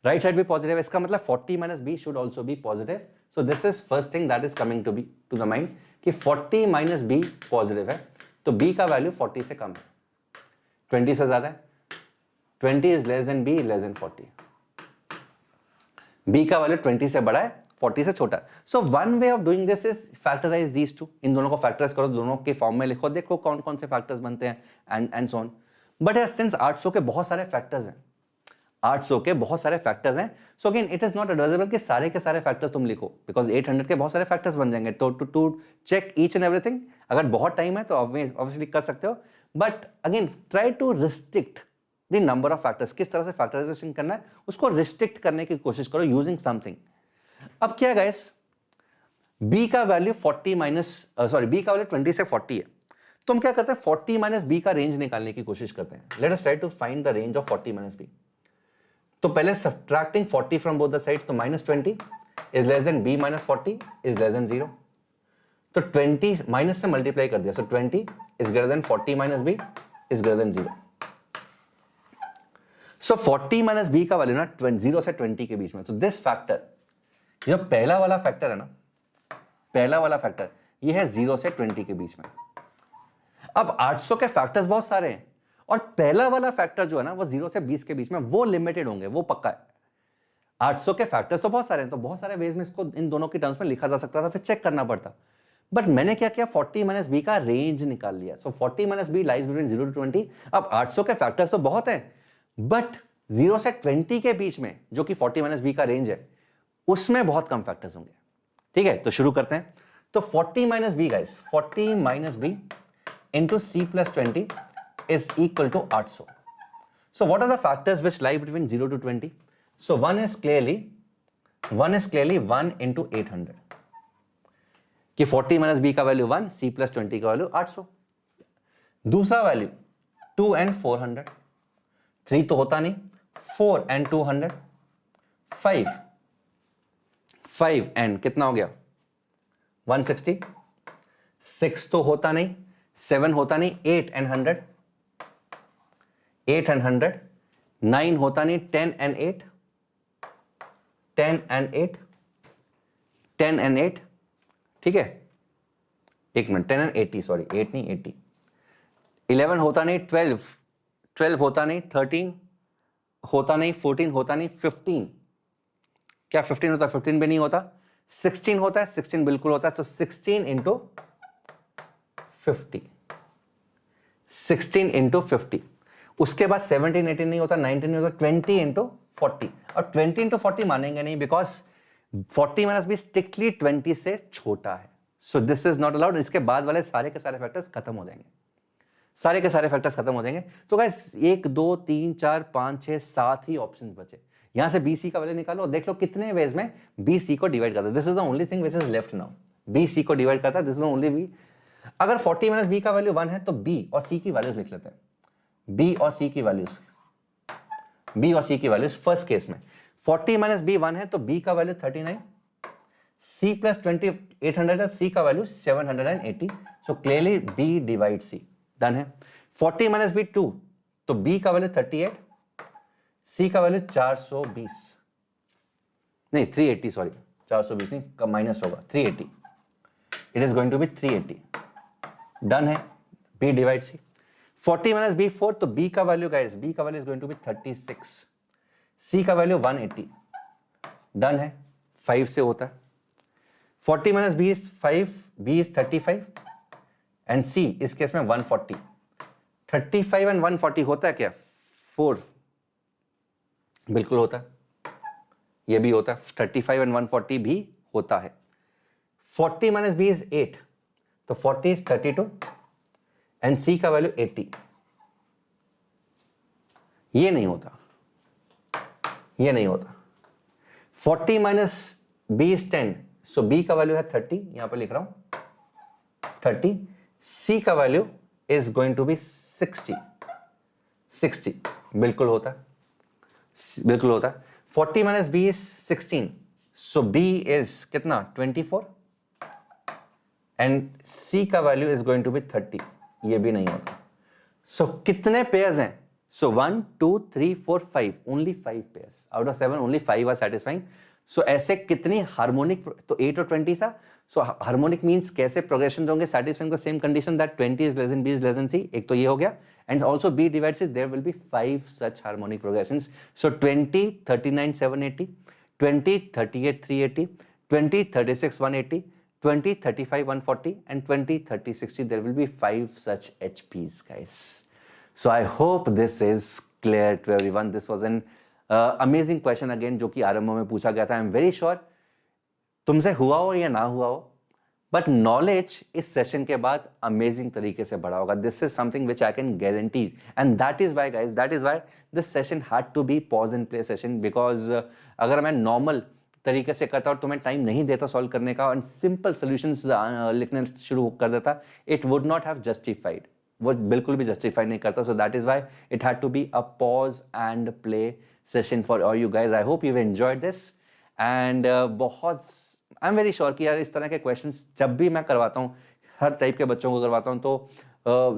राइट साइड भी पॉजिटिव है, इसका मतलब 40 minus b should also be positive. So this is first thing that is coming to the mind कि 40 minus b पॉजिटिव है, तो b का वैल्यू 40 से कम है, 20 से ज्यादा है. 20 is less than b is less than 40. b का वैल्यू 20 से बड़ा है, 40 से छोटा. So one way of doing this is factorize these two. इन दोनों को फैक्टराइज करो, दोनों के फॉर्म में लिखो, देखो कौन कौन से फैक्टर्स बनते हैं एंड सो ऑन. बट यार सिंस 800 के बहुत सारे फैक्टर्स हैं, 800 के बहुत सारे फैक्टर्स हैं, सो again it is not advisable कि सारे के सारे फैक्टर्स तुम लिखो, बिकॉज 800 के बहुत सारे फैक्टर्स बन जाएंगे. तो to check each and everything, अगर बहुत टाइम है तो ऑब्वियसली कर सकते हो. But again try to restrict the number of factors. किस तरह से फैक्टराइजेशन करना है उसको रिस्ट्रिक्ट करने की कोशिश करो यूजिंग समथिंग. अब क्या गाइस, b का वैल्यू 40 माइनस b का वैल्यू 20 से 40 है, तो हम क्या करते हैं 40 माइनस b का रेंज निकालने की कोशिश करते हैं. Let us try to find the range of 40 minus b. तो पहले subtracting 40 from both the sides, तो minus 20 is less than b minus 40 is less than 0. तो 20 माइनस से मल्टीप्लाई कर दिया, so 20 is greater than 40 minus b is greater than 0. सो 40 माइनस b का वैल्यू ना 0 से 20 के बीच में. तो दिस फैक्टर, जो पहला वाला फैक्टर है ना, पहला वाला फैक्टर ये है 0 से 20 के बीच में. अब 800 के फैक्टर्स बहुत सारे हैं और पहला वाला फैक्टर जो है ना वो 0 से 20 के बीच में, वो लिमिटेड होंगे, वो पक्का है. 800 के फैक्टर्स तो बहुत सारे हैं, तो बहुत सारे वेज में इसको इन दोनों की टर्म्स में लिखा जा सकता था, फिर चेक करना पड़ता. बट मैंने क्या किया, 40 माइनस बी का रेंज निकाल लिया. So 40 minus B lies between 0 to 20. अब 800 के फैक्टर्स तो बहुत हैं, बट 0 से 20 के बीच में जो कि 40 माइनस बी का रेंज है, उसमें बहुत कम फैक्टर्स होंगे. ठीक है, तो शुरू करते हैं. तो 40 minus B guys, 40 minus B into C plus 20 is equal to 800. So what are the factors which lie between 0 to 20? So one is clearly 1 into 800. कि 40 माइनस बी का वैल्यू 1, सी प्लस 20 का वैल्यू 800. दूसरा वैल्यू 2 and 400. 3 तो होता नहीं, 4 and 200. 5 and कितना हो गया 160. 6 तो होता नहीं, 7 होता नहीं, 8 and 100. 8 and 100. 9 होता नहीं, 10 and 8. 10 and 8. 10 and 8. ठीक है, एक मिनट, 10 and 80, सॉरी 8 नहीं 80. 11 होता नहीं, 12 होता नहीं, 13 होता नहीं, 14 होता नहीं, 15. क्या 15 होता है? 15 भी नहीं होता. 16 होता है, 16 बिल्कुल होता है. तो 16 इंटू 50. 16 इंटू 50. उसके बाद 17, 18 नहीं होता, 19 नहीं होता, 20 इंटू 40. और 20 इंटू 40 मानेंगे नहीं, बिकॉज 40 माइनस बी स्ट्रिक्टली 20 से छोटा है. So this is not allowed. इसके बाद वाले सारे के सारे फैक्टर्स खत्म हो जाएंगे, सारे के सारे फैक्टर्स खत्म हो जाएंगे. तो गाइस 1 2 3 4 5 6 7 ही ऑप्शंस बचे. यहां से BC का वैल्यू निकालो और देख लो कितने वेज में BC को डिवाइड करता है. This is the only thing which is left now. BC को डिवाइड करता है, this is the only B. अगर 40 माइनस बी का वैल्यू 1 है तो B और C की वैल्यूज लिख लेते हैं. B और C की वैल्यूज फर्स्ट केस में 40 माइनस बी 1 है तो B का वैल्यू 39, C प्लस 20 800 है, C का value 780. So clearly B divide C. Done है. 40 माइनस बी 2 तो B का वैल्यू 38, C का वैल्यू 420 नहीं 380, सॉरी 420 नहीं, कम माइनस होगा, 380. It is going to be 380. Done है. B divide C. 40 minus B 4 तो B का वैल्यू गाइस, B का value is going to be 36, C का वैल्यू 180. डन है. 5 से होता है. 40 माइनस बी इज 5, B इज 35 एंड C इस केस में 140. 35 एंड 140 होता है क्या? 4 बिल्कुल होता है. ये भी होता है. 35 एंड 140 भी होता है. 40 माइनस बी इज 8 तो 40 इज 32 एंड C का वैल्यू 80. ये नहीं होता, ये नहीं होता. 40 minus B is 10 so B का वैल्यू है 30, यहां पर लिख रहा हूं 30. C का value is going to be 60. बिल्कुल होता है, बिल्कुल होता है. 40 minus B is 16 so B is कितना 24 एंड C का value is going to be 30. ये भी नहीं होता. सो कितने पेयर्स हैं? So 1 2 3 4 5, only 5 pairs out of 7, only 5 are satisfying. So ऐसे कितनी हार्मोनिक, तो 8 और 20 था. सो हार्मोनिक मींस कैसे प्रोग्रेशन होंगे satisfying the same condition that 20 is less than B is less than C. एक तो ये हो गया. And also B divides it, there will be 5 such harmonic progressions. So 20 39 780, 20 38 380, 20 36 180, 20 35 140 and 20 30 60. There will be 5 such HPs, guys. So I hope this is clear to everyone. This was an amazing question again, जो कि आरंभ में पूछा गया था. I'm very sure तुमसे हुआ हो या ना हुआ हो, बट नॉलेज इस सेशन के बाद अमेजिंग तरीके से बढ़ा होगा. This is something which I can guarantee, and that is why guys, that is why this session had to be pause and play session. Because अगर मैं नॉर्मल तरीके से करता और तुम्हें टाइम नहीं देता सॉल्व करने का और सिंपल सॉल्यूशंस लिखने शुरू कर देता, it would not have justified. वो बिल्कुल भी जस्टिफाई नहीं करता. So that is why it had to be a pause and play session for all you guys. I hope you enjoyed this and बहुत आई एम वेरी श्योर कि यार इस तरह के क्वेश्चंस जब भी मैं करवाता हूँ, हर टाइप के बच्चों को करवाता हूँ, तो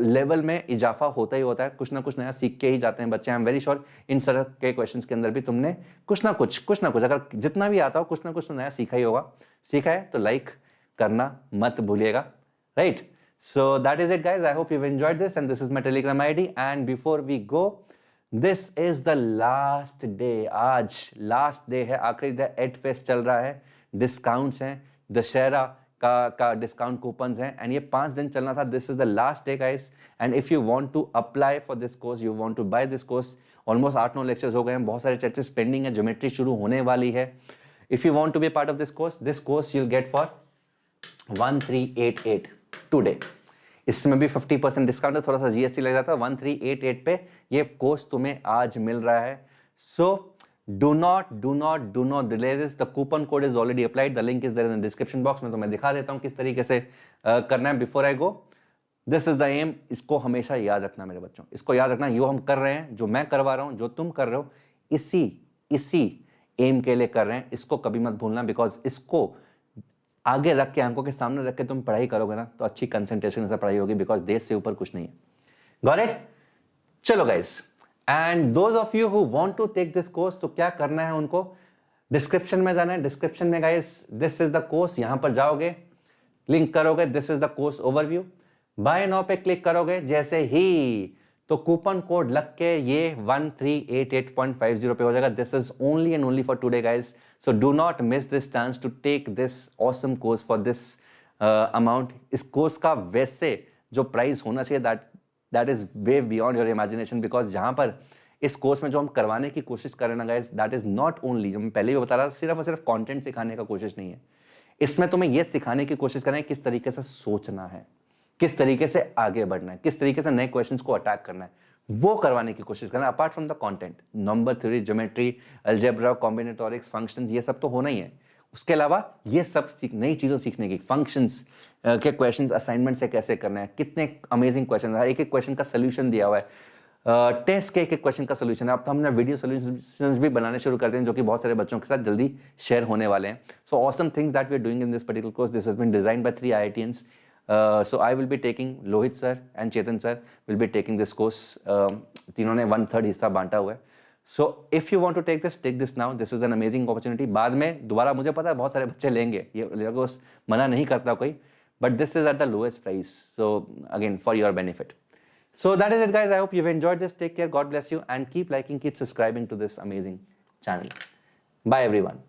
लेवल में इजाफा होता ही होता है. कुछ ना कुछ नया सीख के ही जाते हैं बच्चे. आई एम वेरी श्योर इन तरह के क्वेश्चंस के अंदर भी तुमने कुछ ना कुछ अगर जितना भी आता हो कुछ ना कुछ तो नया सीखा ही होगा. सीखा है तो लाइक करना मत भूलिएगा. Right, so that is it guys. I hope you enjoyed this and this is my Telegram ID. And before we go, this is the last day. आज लास्ट डे है, आखिरी डे. एड फेस्ट चल रहा है, डिस्काउंट्स हैं, दशहरा, का डिस्काउंट कूपन्स हैं एंड ये 5 दिन चलना था. This is the last day guys and if you want to apply for this course, you want to buy this course, almost 8-9 lectures हो गए हैं, बहुत सारे चैप्टर्स पेंडिंग है, ज्योमेट्री शुरू होने वाली है. If you want to be part of this course you will get for 1388 today. इसमें भी 50% डिस्काउंट है, थोड़ा सा जीएसटी लग जाता है. 1388 पे ये कोर्स तुम्हें आज मिल रहा है. सो do not delay this. The coupon code is already applied. The link is there in the description box. मैं तुम्हें दिखा देता हूँ किस तरीके से करना है. Before I go, this is the aim. इसको हमेशा याद रखना मेरे बच्चों, इसको याद रखना. जो हम कर रहे हैं, जो मैं करवा रहा हूँ, जो तुम कर रहे हो, इसी एम के लिए कर रहे हैं. इसको कभी मत भूलना, बिकॉज इसको आगे रख के, आंखों के सामने रख के तुम पढ़ाई करोगे ना तो अच्छी कंसंट्रेशन से पढ़ाई होगी, बिकॉज देश से ऊपर कुछ नहीं है. Got it? चलो guys, and those of you who want to take this course, तो क्या करना है उनको, डिस्क्रिप्शन में जाना है. डिस्क्रिप्शन में guys this is the course, यहां पर जाओगे, लिंक करोगे, this is the course overview, buy now पे क्लिक करोगे जैसे ही, तो कूपन कोड लग के ये 1388.50 पे हो जाएगा. This is only and only for today guys, so do not miss this chance to take this awesome course for this amount. इस कोर्स का वैसे जो प्राइस होना चाहिए that is way beyond your imagination, because जहां पर इस कोर्स में जो हम करवाने की कोशिश कर रहे हैं ना guys, that is not only, जो मैं पहले भी बता रहा था, सिर्फ और सिर्फ कंटेंट सिखाने का कोशिश नहीं है. इसमें तुम्हें यह सिखाने की कोशिश करना है किस तरीके से सोचना है, किस तरीके से आगे बढ़ना है, किस तरीके से नए क्वेश्चंस को अटैक करना है, वो करवाने की कोशिश करना है. Apart from the content, number theory, geometry, algebra, combinatorics, functions, ये सब तो होना ही है. उसके अलावा ये सब नई चीजें सीखने की, फंक्शंस के क्वेश्चंस असाइनमेंट से कैसे करना है, कितने अमेजिंग क्वेश्चन है, एक एक क्वेश्चन का सोल्यूशन दिया हुआ है, टेस्ट के एक एक क्वेश्चन का सोल्यूशन है. अब तो हमने वीडियो सोल्यूशंस भी बनाने शुरू करते हैं, जो कि बहुत सारे बच्चों के साथ जल्दी शेयर होने वाले हैं. So awesome things that we are doing in this particular course. This has been designed by 3 IITians. So I will be taking, Lohit sir and Chetan sir will be taking this course. तीनों ने 1/3 हिस्सा बांटा हुआ है. So if you want to take this now. This is an amazing opportunity. बाद में दोबारा, मुझे पता है बहुत सारे बच्चे लेंगे ये कोर्स, मना नहीं करता कोई, but this is at the lowest price. So again, for your benefit. So that is it guys. I hope you've enjoyed this. Take care. God bless you and keep liking, keep subscribing to this amazing channel. Bye everyone.